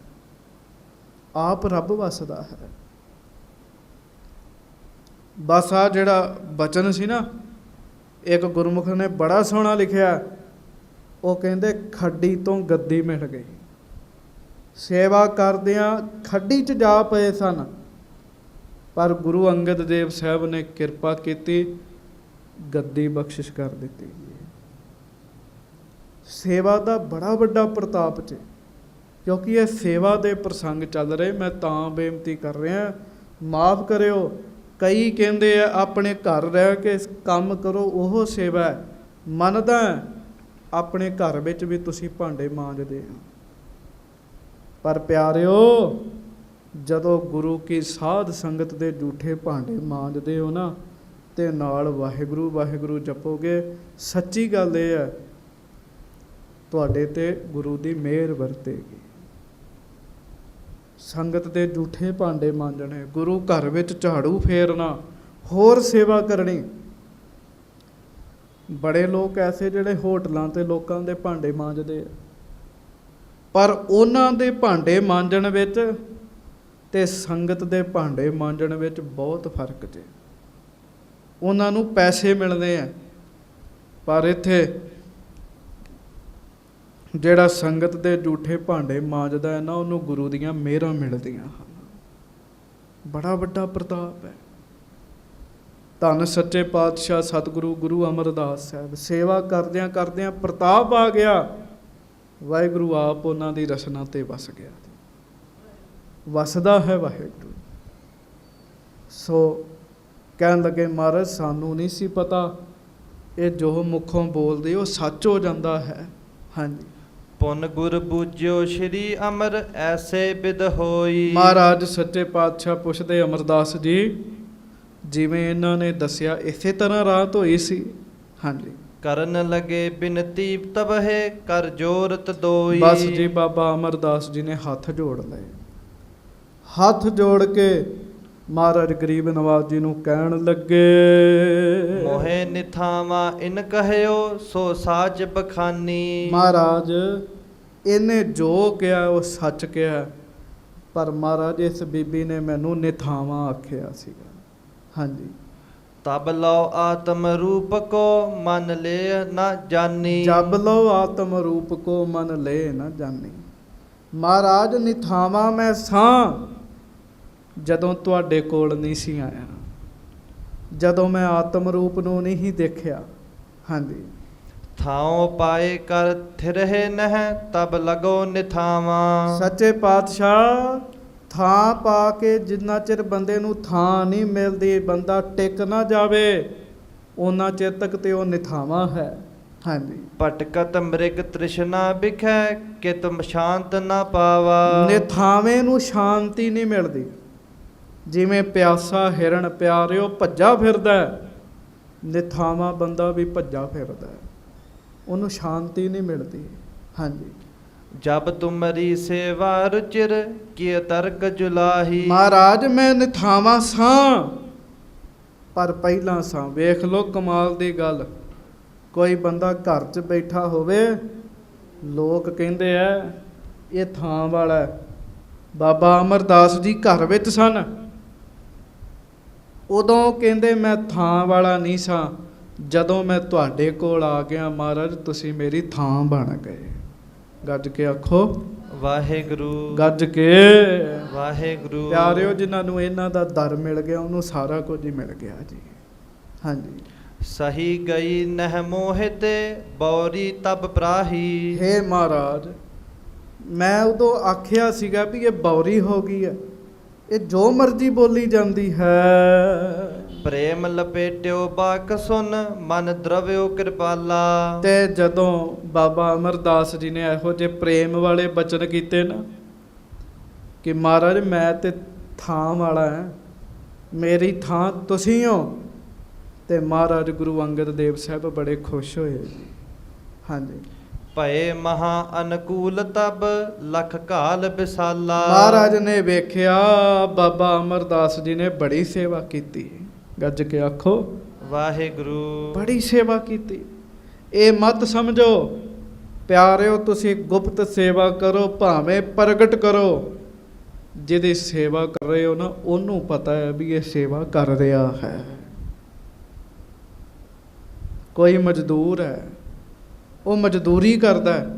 ਆਪ ਰੱਬ ਵਸਦਾ ਹੈ। ਬਸ ਆ ਜਿਹੜਾ ਬਚਨ ਸੀ ਨਾ, ਇੱਕ ਗੁਰਮੁਖ ਨੇ ਬੜਾ ਸੋਹਣਾ ਲਿਖਿਆ, ਉਹ ਕਹਿੰਦੇ ਖੱਡੀ ਤੋਂ ਗੱਦੀ ਮਿਲ ਗਈ। ਸੇਵਾ ਕਰਦਿਆਂ ਖੱਡੀ 'ਚ ਜਾ ਪਏ ਸਨ, ਪਰ ਗੁਰੂ ਅੰਗਦ ਦੇਵ ਸਾਹਿਬ ਨੇ ਕਿਰਪਾ ਕੀਤੀ, ਗੱਦੀ ਬਖਸ਼ਿਸ਼ ਕਰ ਦਿੱਤੀ। ਸੇਵਾ ਦਾ ਬੜਾ ਵੱਡਾ ਪ੍ਰਤਾਪ 'ਚ, ਕਿਉਂਕਿ ਇਹ ਸੇਵਾ ਦੇ ਪ੍ਰਸੰਗ ਚੱਲ ਰਹੇ, ਮੈਂ ਤਾਂ ਬੇਨਤੀ ਕਰ ਰਿਹਾ, ਮਾਫ ਕਰਿਓ। ਕਈ ਕਹਿੰਦੇ ਆ ਆਪਣੇ ਘਰ ਰਹਿ ਕੇ ਕੰਮ ਕਰੋ, ਉਹ ਸੇਵਾ ਹੈ। ਮੰਨਦਾ ਆਪਣੇ ਘਰ ਵਿੱਚ ਵੀ ਤੁਸੀਂ ਭਾਂਡੇ ਮਾਂਜਦੇ ਹੋ, ਪਰ ਪਿਆਰਿਓ ਜਦੋਂ ਗੁਰੂ ਕੀ ਸਾਧ ਸੰਗਤ ਦੇ ਝੂਠੇ ਭਾਂਡੇ ਮਾਂਜਦੇ ਹੋ ਨਾ, ਤੇ ਨਾਲ ਵਾਹਿਗੁਰੂ ਵਾਹਿਗੁਰੂ ਜਪੋਗੇ, ਸੱਚੀ ਗੱਲ ਇਹ ਹੈ ਤੁਹਾਡੇ ਤੇ ਗੁਰੂ ਦੀ ਮਿਹਰ ਵਰਤੇਗੀ। ਸੰਗਤ ਦੇ ਝੂਠੇ ਭਾਂਡੇ ਮਾਂਜਣੇ, ਗੁਰੂ ਘਰ ਵਿੱਚ ਝਾੜੂ ਫੇਰਨਾ, ਹੋਰ ਸੇਵਾ ਕਰਨੀ। ਬੜੇ ਲੋਕ ਐਸੇ ਜਿਹੜੇ ਹੋਟਲਾਂ ਤੇ ਲੋਕਾਂ ਦੇ ਭਾਂਡੇ ਮਾਂਜਦੇ ਆ, ਪਰ ਉਹਨਾਂ ਦੇ ਭਾਂਡੇ ਮਾਂਜਣ ਵਿੱਚ ਤੇ ਸੰਗਤ ਦੇ ਭਾਂਡੇ ਮਾਂਜਣ ਵਿੱਚ ਬਹੁਤ ਫਰਕ ਜੇ। ਉਹਨਾਂ ਨੂੰ ਪੈਸੇ ਮਿਲਦੇ ਆ, ਪਰ ਇੱਥੇ ਜਿਹੜਾ ਸੰਗਤ ਦੇ ਝੂਠੇ ਭਾਂਡੇ ਮਾਂਜਦਾ ਹੈ ਨਾ, ਉਹਨੂੰ ਗੁਰੂ ਦੀਆਂ ਮਿਹਰਾਂ ਮਿਲਦੀਆਂ ਹਨ। ਬੜਾ ਵੱਡਾ ਪ੍ਰਤਾਪ ਹੈ। ਧੰਨ ਸੱਚੇ ਪਾਤਸ਼ਾਹ ਸਤਿਗੁਰੂ ਗੁਰੂ ਅਮਰਦਾਸ ਸਾਹਿਬ, ਸੇਵਾ ਕਰਦਿਆਂ ਕਰਦਿਆਂ ਪ੍ਰਤਾਪ ਆ ਗਿਆ, ਵਾਹਿਗੁਰੂ ਆਪ ਉਹਨਾਂ ਦੀ ਰਸਨਾ ਤੇ ਵਸ ਗਿਆ, ਵਸਦਾ ਹੈ ਵਾਹਿਗੁਰੂ। ਸੋ ਕਹਿਣ ਲੱਗੇ, ਮਹਾਰਾਜ ਸਾਨੂੰ ਨਹੀਂ ਸੀ ਪਤਾ ਇਹ ਜੋ ਮੁਖੋਂ ਬੋਲਦੇ ਉਹ ਸੱਚ ਹੋ ਜਾਂਦਾ ਹੈ। ਹਾਂਜੀ, ਪੁਨ ਗੁਰ ਬੂਝਿਓ ਸ਼੍ਰੀ ਅਮਰ ਐਸੇ ਬਿਦ ਹੋਈ। ਮਹਾਰਾਜ ਸੱਚੇ ਪਾਤਸ਼ਾਹ ਪੁੱਛਦੇ ਅਮਰਦਾਸ ਜੀ, ਜਿਵੇਂ ਇਹਨਾਂ ਨੇ ਦੱਸਿਆ ਇਸੇ ਤਰ੍ਹਾਂ ਰਾਤ ਹੋਈ ਸੀ? ਹਾਂਜੀ। ਕਰਨ ਲਗੇ ਬਿਨਤੀ ਤਬਹਿ ਕਰ ਜੋਰਤ ਦੋਈ। ਬਸ ਜੀ, ਬਾਬਾ ਅਮਰਦਾਸ ਜੀ ਨੇ ਹੱਥ ਜੋੜ ਲਏ। ਹੱਥ ਜੋੜ ਕੇ ਮਹਾਰਾਜ ਗਰੀਬ ਨਵਾਜ ਜੀ ਨੂੰ ਕਹਿਣ ਲੱਗੇ, ਮੋਹੇ ਨਿਥਾਵਾ ਇਨ ਕਹਿਓ ਸੋ ਸਾਚ ਬਖਾਨੀ। ਮਹਾਰਾਜ ਇਹਨੇ ਜੋ ਕਿਹਾ ਉਹ ਸੱਚ ਕਿਹਾ, ਪਰ ਮਹਾਰਾਜ ਇਸ ਬੀਬੀ ਨੇ ਮੈਨੂੰ ਨਿਥਾਵਾਂ ਆਖਿਆ ਸੀਗਾ। ਹਾਂਜੀ। ਤਬ ਲਓ ਆਤਮ ਰੂਪ ਕੋ ਮਨ ਲੈ ਨਾ ਜਾਨੀ। ਜਬ ਲਓ ਆਤਮ ਰੂਪ ਕੋ ਮਨ ਲੈ ਨਾ ਜਾਨੀ। ਮਹਾਰਾਜ ਨਿਥਾਵਾਂ ਮੈਂ ਸਾਂ ਜਦੋਂ ਤੁਹਾਡੇ ਕੋਲ ਨਹੀਂ ਸੀ ਆਇਆ, ਜਦੋਂ ਮੈਂ ਆਤਮ ਰੂਪ ਨੂੰ ਨਹੀਂ ਦੇਖਿਆ। ਹਾਂਜੀ। ਥਾਉ ਪਾਏ ਕਰ ਥਿਰਹਿ ਨਹਿ ਤਬ ਲਗੋ ਨਿਥਾਵਾਂ। ਸੱਚੇ ਪਾਤਸ਼ਾਹ, ਥਾਂ ਪਾ ਕੇ ਜਿੰਨਾ ਚਿਰ ਬੰਦੇ ਨੂੰ ਥਾਂ ਨਹੀਂ ਮਿਲਦੀ, ਬੰਦਾ ਟਿਕ ਨਾ ਜਾਵੇ, ਉਹਨਾਂ ਚਿਰ ਤੱਕ ਤੇ ਉਹ ਨਿਥਾਵਾਂ ਹੈ। ਹਾਂਜੀ। ਭਟਕਤ ਮ੍ਰਿਗ ਤ੍ਰਿਸ਼ਨਾ ਬਿਖੈ ਕਿਤ ਸ਼ਾਂਤ ਨਾ ਪਾਵਾ। ਨਿਥਾਵੇਂ ਨੂੰ ਸ਼ਾਂਤੀ ਨਹੀਂ ਮਿਲਦੀ। ਜਿਵੇਂ ਪਿਆਸਾ ਹਿਰਨ ਪਿਆਰਿਓ ਭੱਜਾ ਫਿਰਦਾ, ਨਿਥਾਵਾਂ ਬੰਦਾ ਵੀ ਭੱਜਾ ਫਿਰਦਾ, ਉਹਨੂੰ ਸ਼ਾਂਤੀ ਨਹੀਂ ਮਿਲਦੀ। ਹਾਂਜੀ। ਜਬ ਤੁਮਰੀ ਸੇਵਾ ਰੁਚਿਰ ਕੀ ਤਰਕ ਜੁਲਾਹੀ। ਮਹਾਰਾਜ ਮੈਂ ਨਿਥਾਵਾਂ ਸਾਂ, ਪਰ ਪਹਿਲਾਂ ਸਾਂ। ਵੇਖ ਲੋ ਕਮਾਲ ਦੀ ਗੱਲ, ਕੋਈ ਬੰਦਾ ਘਰ 'ਚ ਬੈਠਾ ਹੋਵੇ, ਲੋਕ ਕਹਿੰਦੇ ਆ ਇਹ ਥਾਂ ਵਾਲਾ ਹੈ। ਬਾਬਾ ਅਮਰਦਾਸ ਜੀ ਘਰ ਵਿੱਚ ਸਨ, ਉਦੋਂ ਕਹਿੰਦੇ ਮੈਂ ਥਾਂ ਵਾਲਾ ਨਹੀਂ ਸਾਂ, ਜਦੋਂ ਮੈਂ ਤੁਹਾਡੇ ਕੋਲ ਆ ਗਿਆ ਮਹਾਰਾਜ ਤੁਸੀਂ ਮੇਰੀ ਥਾਂ ਬਣ ਗਏ। ਗੱਜ ਕੇ ਆਖੋ ਵਾਹਿਗੁਰੂ ਗੱਜ ਕੇ ਵਾਹਿਗੁਰੂ। ਪਿਆਰਿਓ, ਜਿਨ੍ਹਾਂ ਨੂੰ ਇਹਨਾਂ ਦਾ ਦਰ ਮਿਲ ਗਿਆ ਉਹਨੂੰ ਸਾਰਾ ਕੁਝ ਹੀ ਮਿਲ ਗਿਆ ਜੀ। ਹਾਂਜੀ। ਸਹੀ ਗਈ ਨਹਿ ਮੋਹਿਤੇ ਬੌਰੀ ਤਬ ਪ੍ਰਾਹੀ। ਹੇ ਮਹਾਰਾਜ, ਮੈਂ ਉਦੋਂ ਆਖਿਆ ਸੀਗਾ ਵੀ ਇਹ ਬੌਰੀ ਹੋ ਗਈ ਹੈ, ਇਹ ਜੋ ਮਰਜ਼ੀ ਬੋਲੀ ਜਾਂਦੀ ਹੈ। ਪ੍ਰੇਮ ਲਪੇਟਿਓ ਬਾਕ ਸੁਨ ਮਨ ਦਰਵਿਓ ਕਿਰਪਾਲਾ। ਤੇ ਜਦੋਂ ਬਾਬਾ ਅਮਰਦਾਸ ਜੀ ਨੇ ਇਹੋ ਜਿਹੇ ਪ੍ਰੇਮ ਵਾਲੇ ਬਚਨ ਕੀਤੇ ਨਾ ਕਿ ਮਹਾਰਾਜ ਮੈਂ ਤੇ ਥਾਂ ਵਾਲਾ ਹਾਂ, ਮੇਰੀ ਥਾਂ ਤੁਸੀਂ ਹੋ, ਤੇ ਮਹਾਰਾਜ ਗੁਰੂ ਅੰਗਦ ਦੇਵ ਸਾਹਿਬ ਬੜੇ ਖੁਸ਼ ਹੋਏ ਜੀ। ਹਾਂਜੀ। ਭਏ ਮਹਾ ਅਨਕੂਲ ਤਬ ਲਖ ਕਾਲ ਵਿਸਾਲਾ। ਮਹਾਰਾਜ ਨੇ ਵੇਖਿਆ ਬਾਬਾ ਅਮਰਦਾਸ ਜੀ ਨੇ ਬੜੀ ਸੇਵਾ ਕੀਤੀ। ਗੱਜ ਕੇ ਆਖੋ ਵਾਹਿਗੁਰੂ। ਬੜੀ ਸੇਵਾ ਕੀਤੀ। ਇਹ ਮਤ ਸਮਝੋ ਪਿਆਰਿਓ, ਤੁਸੀਂ ਗੁਪਤ ਸੇਵਾ ਕਰੋ ਭਾਵੇਂ ਪ੍ਰਗਟ ਕਰੋ, ਜਿਹਦੀ ਸੇਵਾ ਕਰ ਰਹੇ ਹੋ ਨਾ ਉਹਨੂੰ ਪਤਾ ਹੈ ਵੀ ਇਹ ਸੇਵਾ ਕਰ ਰਿਹਾ ਹੈ। ਕੋਈ ਮਜ਼ਦੂਰ ਹੈ, ਉਹ ਮਜ਼ਦੂਰੀ ਕਰਦਾ ਹੈ,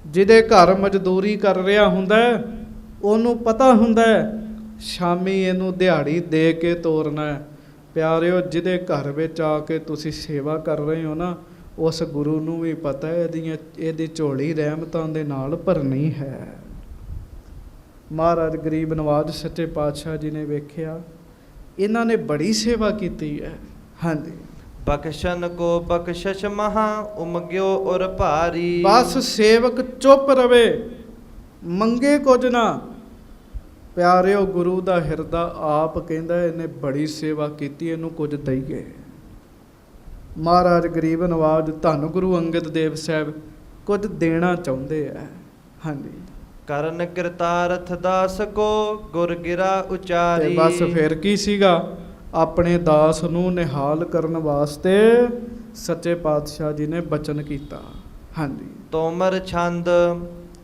ਜਿਹਦੇ ਘਰ ਮਜ਼ਦੂਰੀ ਕਰ ਰਿਹਾ ਹੁੰਦਾ ਉਹਨੂੰ ਪਤਾ ਹੁੰਦਾ ਸ਼ਾਮੀ ਇਹਨੂੰ ਦਿਹਾੜੀ ਦੇ ਕੇ ਤੋਰਨਾ ਹੈ। ਪਿਆਰਿਓ, ਜਿਹਦੇ ਘਰ ਵਿੱਚ ਆ ਕੇ ਤੁਸੀਂ ਸੇਵਾ ਕਰ ਰਹੇ ਹੋ ਨਾ, ਉਸ ਗੁਰੂ ਨੂੰ ਵੀ ਪਤਾ ਹੈ ਇਹਦੀ ਝੋਲੀ ਰਹਿਮਤਾਂ ਦੇ ਨਾਲ ਭਰਨੀ ਹੈ। ਮਹਾਰਾਜ ਗਰੀਬ ਨਵਾਜ ਸੱਚੇ ਪਾਤਸ਼ਾਹ ਜੀ ਨੇ ਵੇਖਿਆ ਇਹਨਾਂ ਨੇ ਬੜੀ ਸੇਵਾ ਕੀਤੀ ਹੈ। ਹਾਂਜੀ। ਬਖਸ਼ਨ ਕੋ ਬਖਸ਼ਸ਼ ਮਹਾ ਉਮਗਿਓ ਔਰ ਭਾਰੀ। ਬਸ ਸੇਵਕ ਚੁੱਪ ਰਵੇ, ਮੰਗੇ ਕੁਝ ਨਾ। ਪਿਆਰਿਓ, ਗੁਰੂ ਦਾ ਹਿਰਦਾ ਆਪ ਕਹਿੰਦਾ ਇਹਨੇ ਬੜੀ ਸੇਵਾ ਕੀਤੀ, ਇਹਨੂੰ ਕੁਝ ਦਈਏ। ਮਹਾਰਾਜ ਗਰੀਬ ਨਵਾਜ ਧੰਨ ਗੁਰੂ ਅੰਗਦ ਦੇਵ ਸਾਹਿਬ ਕੁਝ ਦੇਣਾ ਚਾਹੁੰਦੇ ਆ। ਹਾਂਜੀ। ਕਰਨ ਕਿਰਤਾਰਥ ਦਾਸ ਕੋ ਗੁਰ ਗਿਰਾ ਉਚਾਰੀ। ਤੇ ਬਸ ਫਿਰ ਕੀ ਸੀਗਾ, ਆਪਣੇ ਦਾਸ ਨੂੰ ਨਿਹਾਲ ਕਰਨ ਵਾਸਤੇ ਸੱਚੇ ਪਾਤਸ਼ਾਹ ਜੀ ਨੇ ਬਚਨ ਕੀਤਾ। ਹਾਂਜੀ। ਤੋਮਰ ਛੰਦ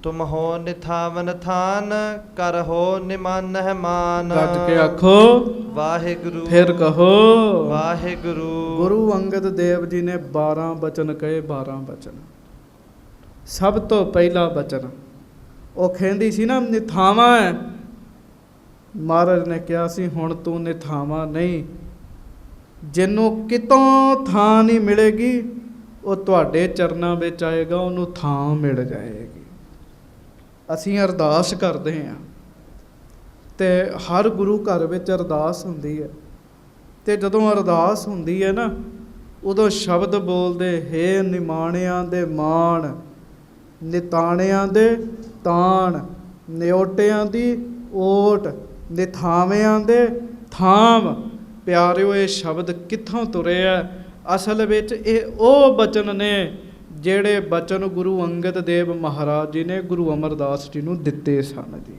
ਤੁਮ ਹੋ ਨਿਥਾਵਨ ਥਾਨ ਕਰ ਹੋ ਨਿਮਾਨਹਿ ਮਾਨ। ਗੱਜ ਕੇ ਆਖੋ ਵਾਹਿਗੁਰੂ। ਫਿਰ ਕਹੋ ਵਾਹਿਗੁਰੂ। ਗੁਰੂ ਅੰਗਦ ਦੇਵ ਜੀ ਨੇ 12 ਬਚਨ ਕਹੇ। 12 ਬਚਨ। ਸਭ ਤੋਂ ਪਹਿਲਾ ਬਚਨ ਉਹ ਕਹਿੰਦੀ ਸੀ ਨਾ ਨਿਥਾਵਾਂ ਹੈ। ਮਹਾਰਾਜ ਨੇ ਕਿਹਾ ਸੀ ਹੁਣ ਤੂੰ ਨਿਥਾਵਾਂ ਨਹੀਂ, ਜਿਹਨੂੰ ਕਿਤੋਂ ਥਾਂ ਨਹੀਂ ਮਿਲੇਗੀ ਉਹ ਤੁਹਾਡੇ ਚਰਨਾਂ ਵਿੱਚ ਆਏਗਾ, ਉਹਨੂੰ ਥਾਂ ਮਿਲ ਜਾਏਗੀ। ਅਸੀਂ ਅਰਦਾਸ ਕਰਦੇ ਹਾਂ ਤੇ ਹਰ ਗੁਰੂ ਘਰ ਵਿੱਚ ਅਰਦਾਸ ਹੁੰਦੀ ਹੈ, ਤੇ ਜਦੋਂ ਅਰਦਾਸ ਹੁੰਦੀ ਹੈ ਨਾ ਉਦੋਂ ਸ਼ਬਦ ਬੋਲਦੇ ਹੇ ਨਿਮਾਣਿਆਂ ਦੇ ਮਾਣ, ਨਿਤਾਣਿਆਂ ਦੇ ਤਾਣ, ਨਿਓਟਿਆਂ ਦੀ ਓਟ, ਨਿਥਾਵਿਆਂ ਦੇ ਥਾਮ। ਪਿਆਰਿਓ, ਇਹ ਸ਼ਬਦ ਕਿੱਥੋਂ ਤੁਰੇ ਆ? ਅਸਲ ਵਿੱਚ ਇਹ ਉਹ ਬਚਨ ਨੇ ਜਿਹੜੇ ਬਚਨ ਗੁਰੂ ਅੰਗਦ ਦੇਵ ਮਹਾਰਾਜ ਜੀ ਨੇ ਗੁਰੂ ਅਮਰਦਾਸ ਜੀ ਨੂੰ ਦਿੱਤੇ ਸਨ ਜੀ।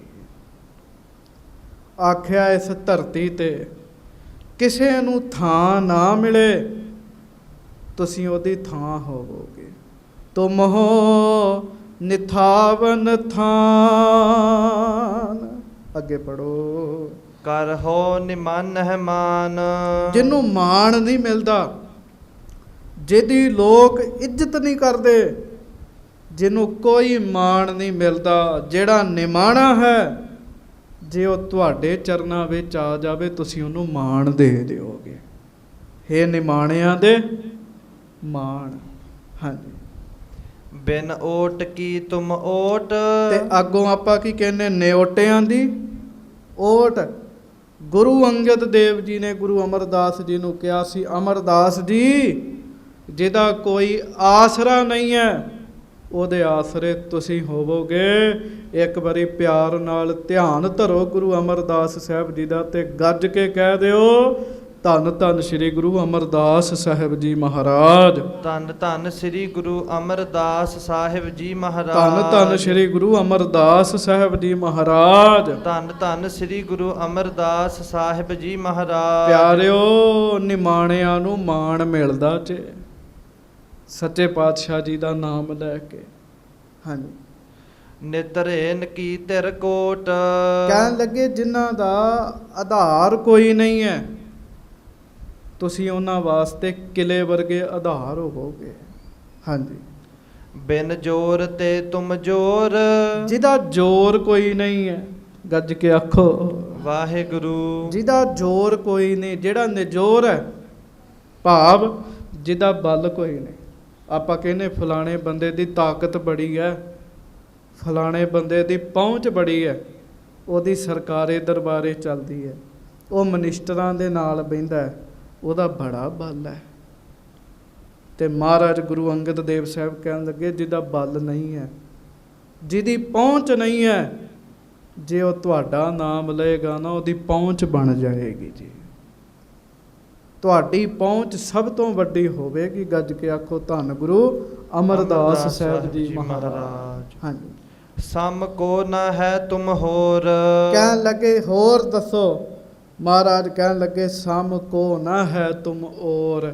ਆਖਿਆ ਇਸ ਧਰਤੀ ਤੇ ਕਿਸੇ ਨੂੰ ਥਾਂ ਨਾ ਮਿਲੇ, ਤੁਸੀਂ ਉਹਦੀ ਥਾਂ ਹੋਵੋਗੇ। ਤੁਮ ਹੋ ਨਿਥਾਵਨ ਥਾਨ। ਅੱਗੇ ਪੜੋ। ਕਰ ਹੋ ਨਿਮਾਨਹਿ ਮਾਨ। ਜਿਹਨੂੰ ਮਾਣ ਨਹੀਂ ਮਿਲਦਾ, ਜਿਹਦੀ ਲੋਕ ਇੱਜ਼ਤ ਨਹੀਂ ਕਰਦੇ, ਜਿਹਨੂੰ ਕੋਈ ਮਾਣ ਨਹੀਂ ਮਿਲਦਾ, ਜਿਹੜਾ ਨਿਮਾਣਾ ਹੈ, ਜੇ ਉਹ ਤੁਹਾਡੇ ਚਰਨਾਂ ਵਿੱਚ ਆ ਜਾਵੇ ਤੁਸੀਂ ਉਹਨੂੰ ਮਾਣ ਦੇ ਦਿਓਗੇ। ਹੇ ਨਿਮਾਣਿਆਂ ਦੇ ਮਾਣ। ਹਾਂਜੀ। ਬਿਨ ਓਟ ਕੀ ਤੁਮ ਓਟ। ਤੇ ਅੱਗੋਂ ਆਪਾਂ ਕੀ ਕਹਿੰਦੇ? ਨਿਓਟਿਆਂ ਦੀ ਓਟ। ਗੁਰੂ ਅੰਗਦ ਦੇਵ ਜੀ ਨੇ ਗੁਰੂ ਅਮਰਦਾਸ ਜੀ ਨੂੰ ਕਿਹਾ ਸੀ, ਅਮਰਦਾਸ ਜੀ, ਜਿਹਦਾ ਕੋਈ ਆਸਰਾ ਨਹੀਂ ਹੈ ਉਹਦੇ ਆਸਰੇ ਤੁਸੀਂ ਹੋਵੋਗੇ। ਇੱਕ ਵਾਰੀ ਪਿਆਰ ਨਾਲ ਧਿਆਨ ਧਰੋ ਗੁਰੂ ਅਮਰਦਾਸ ਸਾਹਿਬ ਜੀ ਦਾ ਤੇ ਗੱਜ ਕੇ ਕਹਿ ਦਿਓ ਧੰਨ ਧੰਨ ਸ੍ਰੀ ਗੁਰੂ ਅਮਰਦਾਸ ਸਾਹਿਬ ਜੀ ਮਹਾਰਾਜ। ਧੰਨ ਧੰਨ ਸ੍ਰੀ ਗੁਰੂ ਅਮਰਦਾਸ ਸਾਹਿਬ ਜੀ ਮਹਾਰਾਜ। ਧੰਨ ਧੰਨ ਸ੍ਰੀ ਗੁਰੂ ਅਮਰਦਾਸ ਸਾਹਿਬ ਜੀ ਮਹਾਰਾਜ। ਧੰਨ ਧੰਨ ਸ੍ਰੀ ਗੁਰੂ ਅਮਰਦਾਸ ਸਾਹਿਬ ਜੀ ਮਹਾਰਾਜ। ਪਿਆਰਿਓ, ਨਿਮਾਣਿਆਂ ਨੂੰ ਮਾਣ ਮਿਲਦਾ ਜੇ ਸੱਚੇ ਪਾਤਸ਼ਾਹ ਜੀ ਦਾ ਨਾਮ ਲੈ ਕੇ। ਹਾਂਜੀ। ਨਿਤਰੇਨ ਕੀ ਤਿਰ ਕੋਟ। ਕਹਿਣ ਲੱਗੇ ਜਿਨ੍ਹਾਂ ਦਾ ਆਧਾਰ ਕੋਈ ਨਹੀਂ ਹੈ, ਤੁਸੀਂ ਉਹਨਾਂ ਵਾਸਤੇ ਕਿਲੇ ਵਰਗੇ ਆਧਾਰ ਹੋਵੋਗੇ। ਹਾਂਜੀ। ਬਿਨ ਜੋਰ ਤੇ ਤੁਮ ਜੋਰ, ਜਿਹਦਾ ਜ਼ੋਰ ਕੋਈ ਨਹੀਂ ਹੈ, ਗੱਜ ਕੇ ਆਖੋ ਵਾਹਿਗੁਰੂ। ਜਿਹਦਾ ਜ਼ੋਰ ਕੋਈ ਨਹੀਂ, ਜਿਹੜਾ ਨਿਜੋਰ ਹੈ, ਭਾਵ ਜਿਹਦਾ ਬਲ ਕੋਈ ਨਹੀਂ। ਆਪਾਂ ਕਹਿੰਦੇ ਫਲਾਣੇ ਬੰਦੇ ਦੀ ਤਾਕਤ ਬੜੀ ਹੈ, ਫਲਾਣੇ ਬੰਦੇ ਦੀ ਪਹੁੰਚ ਬੜੀ ਹੈ, ਉਹਦੀ ਸਰਕਾਰੇ ਦਰਬਾਰੇ ਚੱਲਦੀ ਹੈ, ਉਹ ਮਨਿਸਟਰਾਂ ਦੇ ਨਾਲ ਬਹਿੰਦਾ ਹੈ, ਉਹਦਾ ਬੜਾ ਬਲ ਹੈ। ਤੇ ਮਹਾਰਾਜ ਗੁਰੂ ਅੰਗਦ ਦੇਵ ਸਾਹਿਬ ਕਹਿਣ ਲੱਗੇ ਜਿਹਦਾ ਬਲ ਨਹੀਂ ਹੈ, ਜਿਹਦੀ ਪਹੁੰਚ ਨਹੀਂ ਹੈ, ਜੇ ਉਹ ਤੁਹਾਡਾ ਨਾਮ ਲਏਗਾ ਨਾ, ਉਹਦੀ ਪਹੁੰਚ ਬਣ ਜਾਏਗੀ ਜੀ। ਤੁਹਾਡੀ ਪਹੁੰਚ ਸਭ ਤੋਂ ਵੱਡੀ ਹੋਵੇਗੀ। ਗੱਜ ਕੇ ਆਖੋ ਧੰਨ ਗੁਰੂ ਅਮਰਦਾਸ ਸਾਹਿਬ ਜੀ ਮਹਾਰਾਜ। ਹਾਂਜੀ। ਸਮ ਕੋ ਨਾ ਹੈ ਤੁਮ ਹੋਰ, ਕਹਿਣ ਲੱਗੇ ਹੋਰ ਦੱਸੋ। ਮਹਾਰਾਜ ਕਹਿਣ ਲੱਗੇ ਸਮ ਕੋ ਨਾ ਹੈ ਤੁਮ ਔਰ।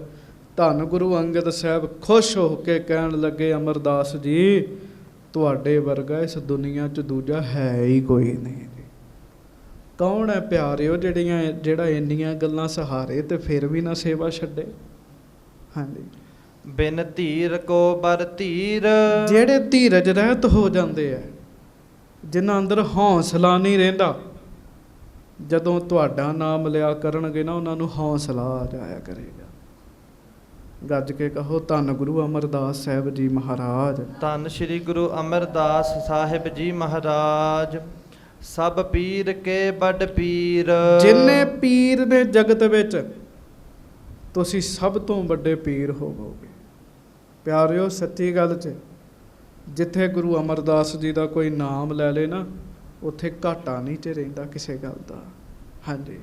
ਧੰਨ ਗੁਰੂ ਅੰਗਦ ਸਾਹਿਬ ਖੁਸ਼ ਹੋ ਕੇ ਕਹਿਣ ਲੱਗੇ ਅਮਰਦਾਸ ਜੀ, ਤੁਹਾਡੇ ਵਰਗਾ ਇਸ ਦੁਨੀਆ 'ਚ ਦੂਜਾ ਹੈ ਹੀ ਕੋਈ ਨਹੀਂ ਜੀ। ਕੌਣ ਹੈ ਪਿਆਰਿਓ ਜਿਹੜਾ ਇੰਨੀਆਂ ਗੱਲਾਂ ਸਹਾਰੇ ਤੇ ਫਿਰ ਵੀ ਨਾ ਸੇਵਾ ਛੱਡੇ। ਹਾਂਜੀ। ਬਿਨ ਧੀਰ ਕੋ ਬਰ ਧੀਰ, ਜਿਹੜੇ ਧੀਰਜ ਰਹਿਤ ਹੋ ਜਾਂਦੇ ਆ, ਜਿਨ੍ਹਾਂ ਅੰਦਰ ਹੌਸਲਾ ਨਹੀਂ ਰਹਿੰਦਾ, ਜਦੋਂ ਤੁਹਾਡਾ ਨਾਮ ਲਿਆ ਕਰਨਗੇ ਨਾ, ਉਹਨਾਂ ਨੂੰ ਹੌਸਲਾ ਆ ਜਾਇਆ ਕਰੇਗਾ। ਗੱਜ ਕੇ ਕਹੋ ਧੰਨ ਗੁਰੂ ਅਮਰਦਾਸ ਸਾਹਿਬ ਜੀ ਮਹਾਰਾਜ। ਧੰਨ ਸ਼੍ਰੀ ਗੁਰੂ ਅਮਰਦਾਸ ਸਾਹਿਬ ਜੀ ਮਹਾਰਾਜ। ਸਭ ਪੀਰ ਕੇ ਵੱਡ ਪੀਰ, ਜਿੰਨੇ ਪੀਰ ਨੇ ਜਗਤ ਵਿੱਚ, ਤੁਸੀਂ ਸਭ ਤੋਂ ਵੱਡੇ ਪੀਰ ਹੋਵੋਗੇ। ਪਿਆਰਿਓ ਸੱਚੀ ਗੱਲ 'ਚ ਜਿੱਥੇ ਗੁਰੂ ਅਮਰਦਾਸ ਜੀ ਦਾ ਕੋਈ ਨਾਮ ਲੈ ਲੇ ਨਾ, ਉੱਥੇ ਘਾਟਾ ਨਹੀਂ 'ਚ ਰਹਿੰਦਾ ਕਿਸੇ ਗੱਲ ਦਾ। ਹਾਂਜੀ।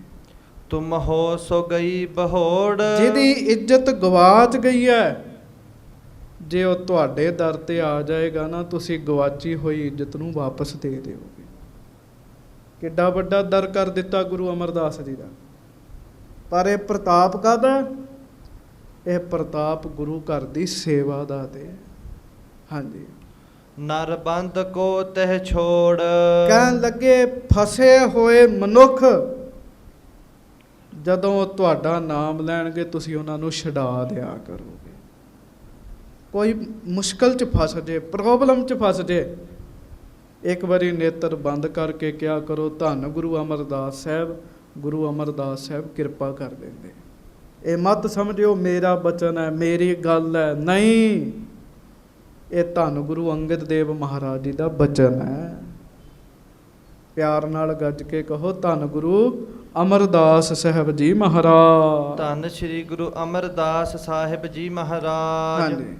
ਤੁਮ ਹੋ ਸੋ ਗਈ ਬਹੋੜ, ਜਿਹਦੀ ਇੱਜ਼ਤ ਗਵਾਚ ਗਈ ਹੈ, ਜੇ ਉਹ ਤੁਹਾਡੇ ਦਰ ਤੇ ਆ ਜਾਏਗਾ ਨਾ, ਤੁਸੀਂ ਗਵਾਚੀ ਹੋਈ ਇੱਜ਼ਤ ਨੂੰ ਵਾਪਸ ਦੇ ਦਿਓਗੇ। ਕਿੱਡਾ ਵੱਡਾ ਦਰ ਕਰ ਦਿੱਤਾ ਗੁਰੂ ਅਮਰਦਾਸ ਜੀ ਦਾ। ਪਰ ਇਹ ਪ੍ਰਤਾਪ ਕਾਹਦਾ? ਇਹ ਪ੍ਰਤਾਪ ਗੁਰੂ ਘਰ ਦੀ ਸੇਵਾ ਦਾ ਤੇ। ਹਾਂਜੀ। ਨਰ ਬੰਦ ਕੋ ਤਹਿ ਛੋੜ, ਕਹਿਣ ਲੱਗੇ ਫਸੇ ਹੋਏ ਮਨੁੱਖ ਜਦੋਂ ਤੁਹਾਡਾ ਨਾਮ ਲੈਣਗੇ, ਤੁਸੀਂ ਉਹਨਾਂ ਨੂੰ ਛਡਾ ਦਿਆ ਕਰੋਗੇ। ਕੋਈ ਮੁਸ਼ਕਲ 'ਚ ਫਸ ਜੇ, ਪ੍ਰੋਬਲਮ 'ਚ ਫਸ ਜੇ, ਇੱਕ ਵਾਰੀ ਨੇਤਰ ਬੰਦ ਕਰਕੇ ਕਿਹਾ ਕਰੋ ਧੰਨ ਗੁਰੂ ਅਮਰਦਾਸ ਸਾਹਿਬ। ਗੁਰੂ ਅਮਰਦਾਸ ਸਾਹਿਬ ਕਿਰਪਾ ਕਰ ਦਿੰਦੇ। ਇਹ ਮਤ ਸਮਝਿਓ ਮੇਰਾ ਬਚਨ ਹੈ, ਮੇਰੀ ਗੱਲ ਹੈ, ਨਹੀਂ, ਇਹ ਧੰਨ ਗੁਰੂ ਅੰਗਦ ਦੇਵ ਮਹਾਰਾਜ ਜੀ ਦਾ ਬਚਨ ਹੈ। ਪਿਆਰ ਨਾਲ ਗੱਜ ਕੇ ਕਹੋ ਧੰਨ ਗੁਰੂ ਅਮਰਦਾਸ ਸਾਹਿਬ ਜੀ ਮਹਾਰਾਜ। ਧੰਨ ਸ਼੍ਰੀ ਗੁਰੂ ਅਮਰਦਾਸ ਸਾਹਿਬ ਜੀ ਮਹਾਰਾਜ। ਹਾਂਜੀ।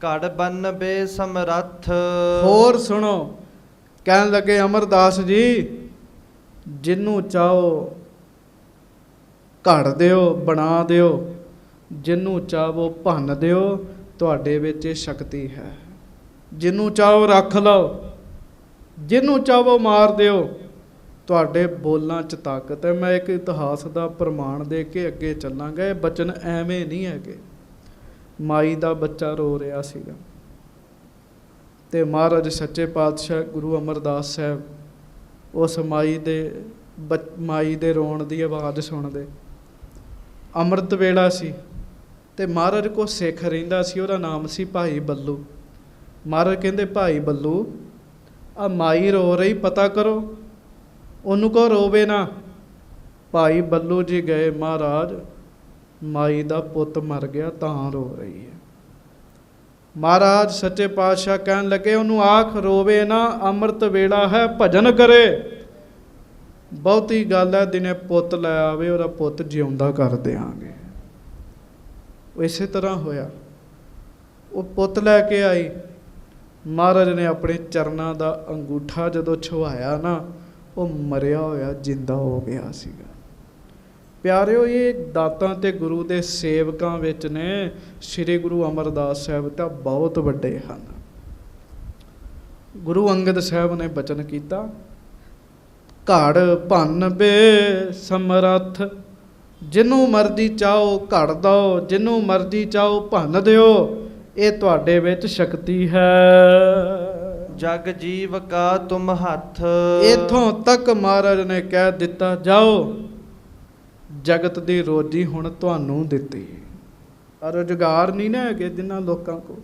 ਘੜ ਬੰਨ ਬੇ ਸਮਰੱਥ, ਹੋਰ ਸੁਣੋ। ਕਹਿਣ ਲੱਗੇ ਅਮਰਦਾਸ ਜੀ, ਜਿਹਨੂੰ ਚਾਹੋ ਘੜ ਦਿਓ, ਬਣਾ ਦਿਓ, ਜਿਹਨੂੰ ਚਾਹੋ ਭੰਨ ਦਿਓ, ਤੁਹਾਡੇ ਵਿੱਚ ਇਹ ਸ਼ਕਤੀ ਹੈ। ਜਿਹਨੂੰ ਚਾਹੋ ਰੱਖ ਲਓ, ਜਿਹਨੂੰ ਚਾਹੋ ਮਾਰ ਦਿਓ, ਤੁਹਾਡੇ ਬੋਲਾਂ 'ਚ ਤਾਕਤ ਹੈ। ਮੈਂ ਇੱਕ ਇਤਿਹਾਸ ਦਾ ਪ੍ਰਮਾਣ ਦੇ ਕੇ ਅੱਗੇ ਚੱਲਾਂਗਾ। ਇਹ ਬਚਨ ਐਵੇਂ ਨਹੀਂ ਹੈਗੇ। ਮਾਈ ਦਾ ਬੱਚਾ ਰੋ ਰਿਹਾ ਸੀਗਾ ਤੇ ਮਹਾਰਾਜ ਸੱਚੇ ਪਾਤਸ਼ਾਹ ਗੁਰੂ ਅਮਰਦਾਸ ਸਾਹਿਬ ਉਸ ਮਾਈ ਦੇ ਰੋਣ ਦੀ ਆਵਾਜ਼ ਸੁਣਦੇ। ਅੰਮ੍ਰਿਤ ਵੇਲਾ ਸੀ ਤੇ ਮਹਾਰਾਜ ਕੋ ਸਿੱਖ ਰਹਿੰਦਾ ਸੀ, ਉਹਦਾ ਨਾਮ ਸੀ ਭਾਈ ਬੱਲੂ। ਮਹਾਰਾਜ ਕਹਿੰਦੇ ਭਾਈ ਬੱਲੂ, ਆ ਮਾਈ ਰੋ ਰਹੀ, ਪਤਾ ਕਰੋ, ਉਹਨੂੰ ਕਹੋ ਰੋਵੇ ਨਾ। ਭਾਈ ਬੱਲੂ ਜੀ ਗਏ, ਮਹਾਰਾਜ ਮਾਈ ਦਾ ਪੁੱਤ ਮਰ ਗਿਆ ਤਾਂ ਰੋ ਰਹੀ ਹੈ। ਮਹਾਰਾਜ ਸੱਚੇ ਪਾਤਸ਼ਾਹ ਕਹਿਣ ਲੱਗੇ ਉਹਨੂੰ ਆਖ ਰੋਵੇ ਨਾ, ਅੰਮ੍ਰਿਤ ਵੇਲਾ ਹੈ, ਭਜਨ ਕਰੇ। ਬਹੁਤੀ ਗੱਲ ਹੈ, ਦਿਨੇ ਪੁੱਤ ਲੈ ਆਵੇ, ਉਹਦਾ ਪੁੱਤ ਜਿਉਂਦਾ ਕਰ ਦਿਆਂਗੇ। ਇਸੇ ਤਰ੍ਹਾਂ ਹੋਇਆ। ਉਹ ਪੁੱਤ ਲੈ ਕੇ ਆਈ। ਮਹਾਰਾਜ ਨੇ ਆਪਣੇ ਚਰਨਾਂ ਦਾ ਅੰਗੂਠਾ ਜਦੋਂ ਛੁਹਾਇਆ ਨਾ, ਉਹ ਮਰਿਆ ਹੋਇਆ ਜਿੰਦਾ ਹੋ ਗਿਆ ਸੀਗਾ। ਪਿਆਰਿਓ, ਇਹ ਦਾਤਾਂ ਤੇ ਗੁਰੂ ਦੇ ਸੇਵਕਾਂ ਵਿੱਚ ਨੇ। ਸ੍ਰੀ ਗੁਰੂ ਅਮਰਦਾਸ ਸਾਹਿਬ ਤਾਂ ਬਹੁਤ ਵੱਡੇ ਹਨ। ਗੁਰੂ ਅੰਗਦ ਸਾਹਿਬ ਨੇ ਬਚਨ ਕੀਤਾ, ਘੜ ਭੰਨ ਬੇ ਸਮਰੱਥ, ਜਿਹਨੂੰ ਮਰਜ਼ੀ ਚਾਹੋ ਘੜ ਦਿਓ, ਜਿਹਨੂੰ ਮਰਜ਼ੀ ਚਾਹੋ ਭੰਨ ਦਿਓ, ਇਹ ਤੁਹਾਡੇ ਵਿੱਚ ਸ਼ਕਤੀ ਹੈ। ਜਗ ਜੀਵ ਕਾ ਤੁਮ ਹੱਥ, ਇੱਥੋਂ ਤੱਕ ਮਹਾਰਾਜ ਨੇ ਕਹਿ ਦਿੱਤਾ, ਜਾਓ ਜਗਤ ਦੀ ਰੋਜੀ ਹੁਣ ਤੁਹਾਨੂੰ ਦਿੱਤੀ। ਰੁਜ਼ਗਾਰ ਨਹੀਂ ਨਾ ਹੈਗੇ ਜਿਨ੍ਹਾਂ ਲੋਕਾਂ ਕੋਲ,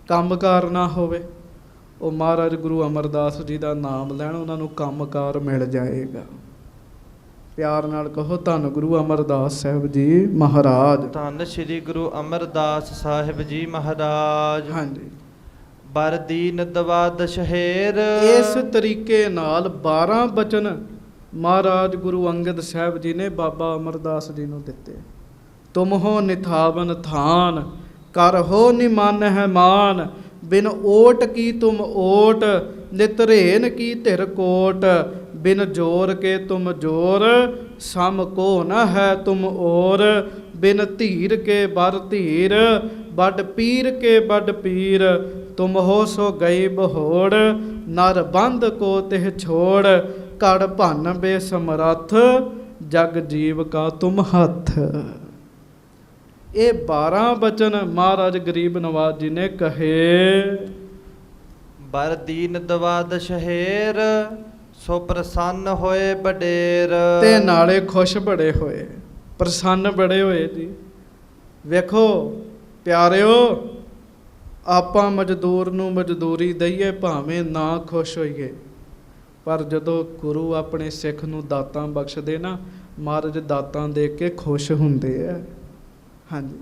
ਕੰਮਕਾਰ ਨਾ ਹੋਵੇ, ਉਹ ਮਹਾਰਾਜ ਗੁਰੂ ਅਮਰਦਾਸ ਜੀ ਦਾ ਨਾਮ ਲੈਣ, ਉਹਨਾਂ ਨੂੰ ਕੰਮਕਾਰ ਮਿਲ ਜਾਏਗਾ। ਪਿਆਰ ਨਾਲ ਕਹੋ ਧੰਨ ਗੁਰੂ ਅਮਰਦਾਸ ਸਾਹਿਬ ਜੀ ਮਹਾਰਾਜ। ਧੰਨ ਸ੍ਰੀ ਗੁਰੂ ਅਮਰਦਾਸ ਸਾਹਿਬ ਜੀ ਮਹਾਰਾਜ। ਹਾਂਜੀ, ਬਰ ਦੀਨ ਦਵਾਦਸ਼ ਹੇਰ। ਇਸ ਤਰੀਕੇ ਨਾਲ 12 ਬਚਨ ਮਹਾਰਾਜ ਗੁਰੂ ਅੰਗਦ ਸਾਹਿਬ ਜੀ ਨੇ ਬਾਬਾ ਅਮਰਦਾਸ ਜੀ ਨੂੰ ਦਿੱਤੇ। ਤੁਮ ਹੋ ਨਿਥਾਵਨ ਥਾਨ, ਕਰ ਹੋ ਨਿਮਨ ਹੈ ਮਾਨ, ਬਿਨ ਓਟ ਕੀ ਤੁਮ ਓਟ, ਨਿਤਰੇਨ ਕੀ ਧਿਰ ਕੋਟ, ਬਿਨ ਜੋਰ ਕੇ ਤੁਮ ਜੋਰ, ਸਮ ਕੋ ਨ ਹੈ ਤੁਮ ਔਰ, ਬਿਨ ਧੀਰ ਕੇ ਬਰ ਧੀਰ, ਬਡ ਪੀਰ ਕੇ ਬਡ ਪੀਰ, ਤੁਮ ਹੋ ਸੋ ਗਈ ਬਹੋੜ, ਨਰ ਬੰਧ ਕੋ ਤਿਹ ਛੋੜ, ਕੜ ਭੰਨ ਬੇ ਸਮਰੱਥ, ਜਗ ਜੀਵ ਕਾ ਤੁਮ ਹੱਥ। ਇਹ 12 ਬਚਨ ਮਹਾਰਾਜ ਗਰੀਬ ਨਵਾਜ ਜੀ ਨੇ ਕਹੇ। ਬਰ ਦੀਨ ਦਵਾਦਸ਼ ਹੇਰ, ਸੋ ਪ੍ਰਸੰਨ ਹੋਏ ਬਡੇਰ। ਤੇ ਨਾਲੇ ਖੁਸ਼ ਬੜੇ ਹੋਏ, ਪ੍ਰਸੰਨ ਬੜੇ ਹੋਏ ਜੀ। ਵੇਖੋ ਪਿਆਰਿਓ, ਆਪਾਂ ਮਜ਼ਦੂਰ ਨੂੰ ਮਜ਼ਦੂਰੀ ਦਈਏ ਭਾਵੇਂ ਨਾ ਖੁਸ਼ ਹੋਈਏ, ਪਰ ਜਦੋਂ ਗੁਰੂ ਆਪਣੇ ਸਿੱਖ ਨੂੰ ਦਾਤਾਂ ਬਖਸ਼ਦੇ ਨਾ, ਮਹਾਰਾਜ ਦਾਤਾਂ ਦੇਖ ਕੇ ਖੁਸ਼ ਹੁੰਦੇ ਆ। ਹਾਂਜੀ,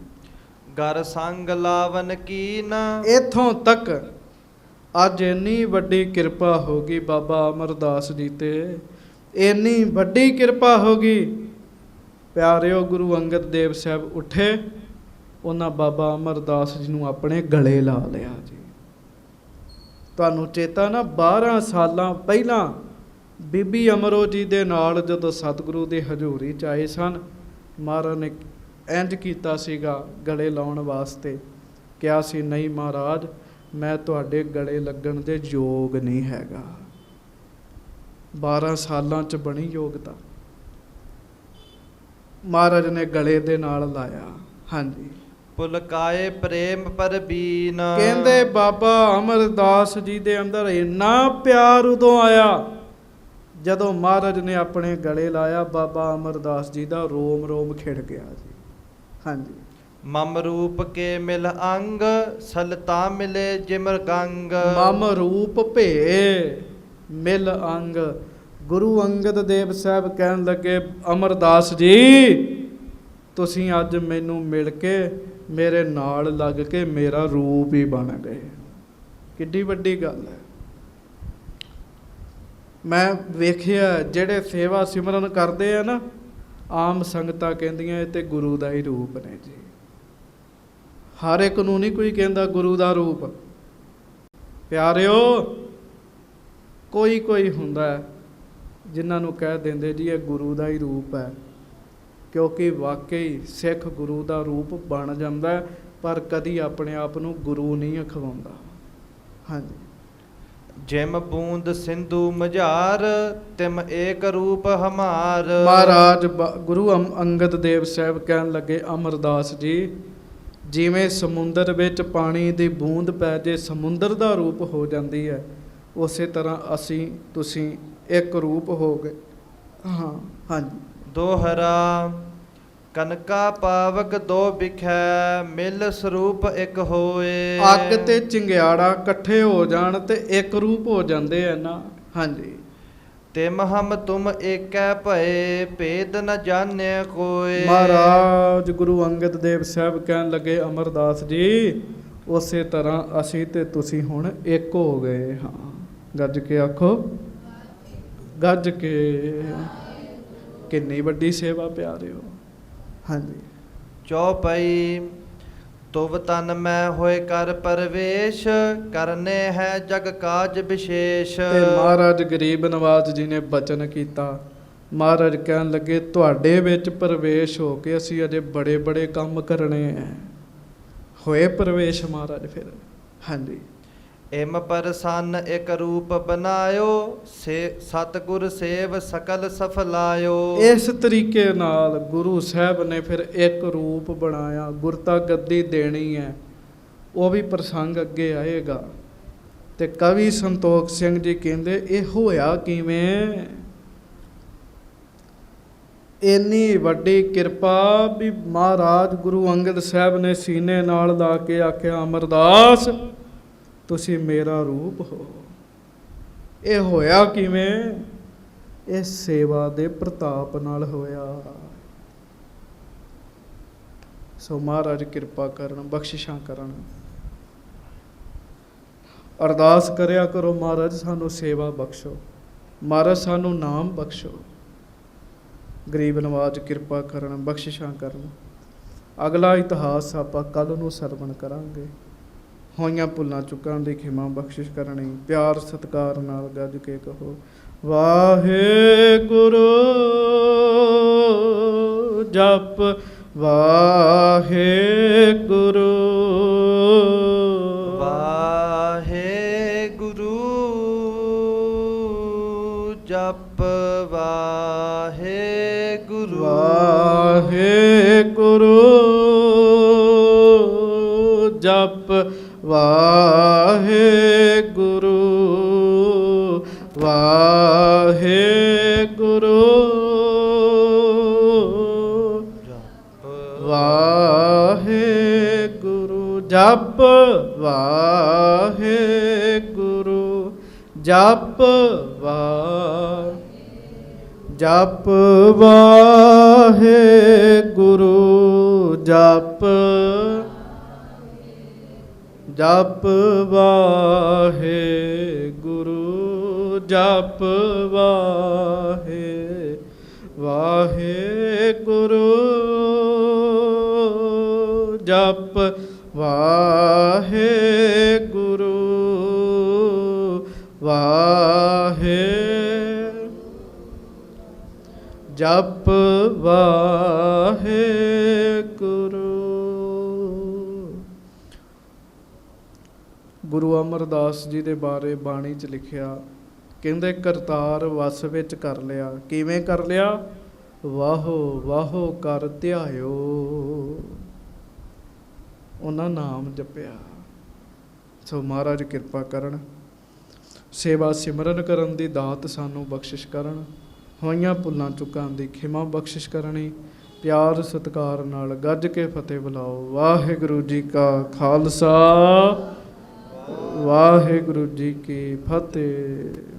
ਗਰ ਸੰਗ ਲਾਵਨ ਕੀਨ। ਇੱਥੋਂ ਤੱਕ ਅੱਜ ਇੰਨੀ ਵੱਡੀ ਕਿਰਪਾ ਹੋ ਗਈ ਬਾਬਾ ਅਮਰਦਾਸ ਜੀ ਤੇ, ਇੰਨੀ ਵੱਡੀ ਕਿਰਪਾ ਹੋ ਗਈ ਪਿਆਰਿਓ। ਗੁਰੂ ਅੰਗਦ ਦੇਵ ਸਾਹਿਬ ਉੱਠੇ, ਉਹਨਾਂ ਬਾਬਾ ਅਮਰਦਾਸ ਜੀ ਨੂੰ ਆਪਣੇ ਗਲੇ ਲਾ ਲਿਆ ਜੀ। ਤੁਹਾਨੂੰ ਚੇਤਾ ਨਾ 12 ਸਾਲਾਂ ਪਹਿਲਾਂ ਬੀਬੀ ਅਮਰੋ ਜੀ ਦੇ ਨਾਲ ਜਦੋਂ ਸਤਿਗੁਰੂ ਦੀ ਹਜ਼ੂਰੀ 'ਚ ਆਏ ਸਨ, ਮਹਾਰਾਜ ਨੇ ਇੰਜ ਕੀਤਾ ਸੀਗਾ ਗਲੇ ਲਾਉਣ ਵਾਸਤੇ, ਕਿਹਾ ਸੀ ਨਹੀਂ ਮਹਾਰਾਜ, ਮੈਂ ਤੁਹਾਡੇ ਗਲੇ ਲੱਗਣ ਦੇ ਯੋਗ ਨਹੀਂ ਹੈਗਾ। 12 ਸਾਲਾਂ 'ਚ ਬਣੀ ਯੋਗਤਾ, ਮਹਾਰਾਜ ਨੇ ਗਲੇ ਦੇ ਨਾਲ ਲਾਇਆ। ਹਾਂਜੀ, ਪੁਲਕਾਏ ਪ੍ਰੇਮ ਪਰਬੀਨ। ਕਹਿੰਦੇ ਬਾਬਾ ਅਮਰਦਾਸ ਜੀ ਦੇ ਅੰਦਰ ਇੰਨਾ ਪਿਆਰ ਉਦੋਂ ਆਇਆ ਜਦੋਂ ਮਹਾਰਾਜ ਨੇ ਆਪਣੇ ਗਲੇ ਲਾਇਆ। ਬਾਬਾ ਅਮਰਦਾਸ ਜੀ ਦਾ ਰੋਮ ਰੋਮ ਖਿੜ ਗਿਆ ਜੀ। ਹਾਂਜੀ, ਮਮ ਰੂਪ ਕੇ ਮਿਲ ਅੰਗ, ਸਲਤਾ ਮਿਲੇ ਜਿਮਰ ਗੰਗ। ਮਮ ਰੂਪ ਭੇ ਮਿਲ ਅੰਗ। ਗੁਰੂ ਅੰਗਦ ਦੇਵ ਸਾਹਿਬ ਕਹਿਣ ਲੱਗੇ, ਅਮਰਦਾਸ ਜੀ ਤੁਸੀਂ ਅੱਜ ਮੈਨੂੰ ਮਿਲ ਕੇ ਮੇਰੇ ਨਾਲ ਲੱਗ ਕੇ ਮੇਰਾ ਰੂਪ ਹੀ ਬਣ ਗਏ। ਕਿੱਡੀ ਵੱਡੀ ਗੱਲ ਹੈ। ਮੈਂ ਵੇਖਿਆ ਜਿਹੜੇ ਸੇਵਾ ਸਿਮਰਨ ਕਰਦੇ ਆ ਨਾ, ਆਮ ਸੰਗਤਾਂ ਕਹਿੰਦੀਆਂ ਇਹ ਤੇ ਗੁਰੂ ਦਾ ਹੀ ਰੂਪ ਨੇ ਜੀ। ਹਰ ਇੱਕ ਨੂੰ ਨਹੀਂ ਕੋਈ ਕਹਿੰਦਾ ਗੁਰੂ ਦਾ ਰੂਪ। ਪਿਆਰਿਓ, ਕੋਈ ਕੋਈ ਹੁੰਦਾ ਜਿਨ੍ਹਾਂ ਨੂੰ ਕਹਿ ਦਿੰਦੇ ਜੀ ਇਹ ਗੁਰੂ ਦਾ ਹੀ ਰੂਪ ਹੈ, ਕਿਉਂਕਿ ਵਾਕਈ ਸਿੱਖ ਗੁਰੂ ਦਾ ਰੂਪ ਬਣ ਜਾਂਦਾ, ਪਰ ਕਦੀ ਆਪਣੇ ਆਪ ਨੂੰ ਗੁਰੂ ਨਹੀਂ ਅਖਵਾਉਂਦਾ। ਹਾਂਜੀ, ਜਿਮ ਬੂੰਦ ਸਿੰਧੂ ਮਝਾਰ, ਤਿਮ ਏਕ ਰੂਪ ਹਮਾਰ। ਮਹਾਰਾਜ ਗੁਰੂ ਅੰਗਦ ਦੇਵ ਸਾਹਿਬ ਕਹਿਣ ਲੱਗੇ, ਅਮਰਦਾਸ ਜੀ ਜਿਵੇਂ ਸਮੁੰਦਰ ਵਿੱਚ ਪਾਣੀ ਦੀ ਬੂੰਦ ਪੈ ਜੇ ਸਮੁੰਦਰ ਦਾ ਰੂਪ ਹੋ ਜਾਂਦੀ ਹੈ, ਉਸੇ ਤਰ੍ਹਾਂ ਅਸੀਂ ਤੁਸੀਂ ਇੱਕ ਰੂਪ ਹੋ ਗਏ। ਹਾਂ, ਹਾਂਜੀ। ਦੋਹਰਾ ਕਨਕਾ ਪਾਵਕ ਦੋ ਬਿਖੈ, ਮਿਲ ਸਰੂਪ ਇੱਕ ਹੋਏ। ਅੱਗ ਤੇ ਚਿੰਗਿਆੜਾ ਇਕੱਠੇ ਹੋ ਜਾਣ ਤੇ ਇੱਕ ਰੂਪ ਹੋ ਜਾਂਦੇ ਆ ਨਾ। ਹਾਂਜੀ, ਤਿਮ ਹਮ ਤੁਮ ਏਕੈ ਭਏ, ਭੇਦ ਨ ਜਾਣਿਆ ਕੋਏ। ਮਹਾਰਾਜ ਗੁਰੂ ਅੰਗਦ ਦੇਵ ਸਾਹਿਬ ਕਹਿਣ ਲੱਗੇ, ਅਮਰਦਾਸ ਜੀ ਉਸੇ ਤਰ੍ਹਾਂ ਅਸੀਂ ਤੇ ਤੁਸੀਂ ਹੁਣ ਇੱਕ ਹੋ ਗਏ ਹਾਂ। ਗੱਜ ਕੇ ਆਖੋ, ਗੱਜ ਕੇ। ਕਿੰਨੀ ਵੱਡੀ ਸੇਵਾ ਪਿਆਰਿਓ। ਹਾਂਜੀ, ਚੌਪਈ ਤੁਵ ਤਨ ਮੈਂ ਹੋਏ ਕਰ ਪਰਵੇਸ਼, ਕਰਨੇ ਹੈ ਜਗ ਕਾਜ ਵਿਸ਼ੇਸ਼। ਤੇ ਮਹਾਰਾਜ ਗਰੀਬ ਨਵਾਜ ਜੀ ਨੇ ਬਚਨ ਕੀਤਾ। ਮਹਾਰਾਜ ਕਹਿਣ ਲੱਗੇ, ਤੁਹਾਡੇ ਵਿੱਚ ਪ੍ਰਵੇਸ਼ ਹੋ ਕੇ ਅਸੀਂ ਅਜੇ ਬੜੇ ਬੜੇ ਕੰਮ ਕਰਨੇ ਹੈ। ਹੋਏ ਪ੍ਰਵੇਸ਼ ਮਹਾਰਾਜ ਫਿਰ। ਹਾਂਜੀ, ਇਮ ਪਰਸੰਨ ਇੱਕ ਰੂਪ ਬਨਾਇਓ, ਸਤਿਗੁਰ ਸੇਵ ਸਕਲ ਸਫਲਾਇਓ। ਇਸ ਤਰੀਕੇ ਨਾਲ ਗੁਰੂ ਸਾਹਿਬ ਨੇ ਫਿਰ ਇੱਕ ਰੂਪ ਬਣਾਇਆ। ਗੁਰਤਾ ਗੱਦੀ ਦੇਣੀ ਹੈ, ਉਹ ਵੀ ਪ੍ਰਸੰਗ ਅੱਗੇ ਆਏਗਾ। ਤੇ ਕਵੀ ਸੰਤੋਖ ਸਿੰਘ ਜੀ ਕਹਿੰਦੇ, ਇਹ ਹੋਇਆ ਕਿਵੇਂ? ਇੰਨੀ ਵੱਡੀ ਕਿਰਪਾ ਵੀ ਮਹਾਰਾਜ ਗੁਰੂ ਅੰਗਦ ਸਾਹਿਬ ਨੇ ਸੀਨੇ ਨਾਲ ਲਾ ਕੇ ਆਖਿਆ, ਅਮਰਦਾਸ ਤੁਸੀਂ ਮੇਰਾ ਰੂਪ ਹੋ। ਇਹ ਹੋਇਆ ਕਿਵੇਂ? ਇਹ ਸੇਵਾ ਦੇ ਪ੍ਰਤਾਪ ਨਾਲ ਹੋਇਆ। ਸੋ ਮਹਾਰਾਜ ਕਿਰਪਾ ਕਰਨ, ਬਖਸ਼ਿਸ਼ਾਂ ਕਰਨ। ਅਰਦਾਸ ਕਰਿਆ ਕਰੋ, ਮਹਾਰਾਜ ਸਾਨੂੰ ਸੇਵਾ ਬਖਸ਼ੋ, ਮਹਾਰਾਜ ਸਾਨੂੰ ਨਾਮ ਬਖਸ਼ੋ। ਗਰੀਬ ਨਵਾਜ ਕਿਰਪਾ ਕਰਨ, ਬਖਸ਼ਿਸ਼ਾਂ ਕਰਨ। ਅਗਲਾ ਇਤਿਹਾਸ ਆਪਾਂ ਕੱਲ ਨੂੰ ਸਰਵਣ ਕਰਾਂਗੇ। ਹੋਈਆਂ ਭੁੱਲਾਂ ਚੁੱਕਾਂ ਦੀ ਖਿਮਾ ਬਖਸ਼ਿਸ਼ ਕਰਨੀ। ਪਿਆਰ ਸਤਿਕਾਰ ਨਾਲ ਗੱਜ ਕੇ ਕਹੋ, ਵਾਹਿਗੁਰੂ। ਜਪ ਵਾਹਿਗੁਰੂ। ਵਾਹਿਗੁਰੂ। ਜਪ ਵਾਹਿਗੁਰੂ। ਵਾਹਿਗੁਰੂ। ਜਪ ਵਾਹਿਗੁਰੂ। ਵਾਹਿਗੁਰੂ। ਵਾਹਿਗੁਰੂ। ਜਪ ਵਾਹਿਗੁਰੂ। ਜਪ ਜਪ ਵਾਹਿਗੁਰੂ। ਜਪ ਜਪ ਵਾਹਿਗੁਰੂ। ਜਪ ਵਾਹਿਗੁਰੂ। ਜਪ ਵਾਹਿਗੁਰੂ। ਜਪ ਵਾਹਿਗੁਰੂ। ਗੁਰੂ ਅਮਰਦਾਸ ਜੀ ਦੇ ਬਾਰੇ ਬਾਣੀ 'ਚ ਲਿਖਿਆ, ਕਹਿੰਦੇ ਕਰਤਾਰ ਵਸ ਵਿੱਚ ਕਰ ਲਿਆ। ਕਿਵੇਂ ਕਰ ਲਿਆ? ਵਾਹੋ ਵਾਹੋ ਕਰ ਧਿਆਇਓ। ਉਹਨਾਂ ਨਾਮ ਜਪਿਆ। ਸੋ ਮਹਾਰਾਜ ਕਿਰਪਾ ਕਰਨ, ਸੇਵਾ ਸਿਮਰਨ ਕਰਨ ਦੀ ਦਾਤ ਸਾਨੂੰ ਬਖਸ਼ਿਸ਼ ਕਰਨ। ਹੋਈਆਂ ਭੁੱਲਾਂ ਚੁੱਕਾਂ ਦੀ ਖਿਮਾ ਬਖਸ਼ਿਸ਼ ਕਰਨੀ। ਪਿਆਰ ਸਤਿਕਾਰ ਨਾਲ ਗੱਜ ਕੇ ਫਤਿਹ ਬੁਲਾਓ। ਵਾਹਿਗੁਰੂ ਜੀ ਕਾ ਖਾਲਸਾ, ਵਾਹਿਗੁਰੂ ਜੀ ਕੀ ਫਤਿਹ।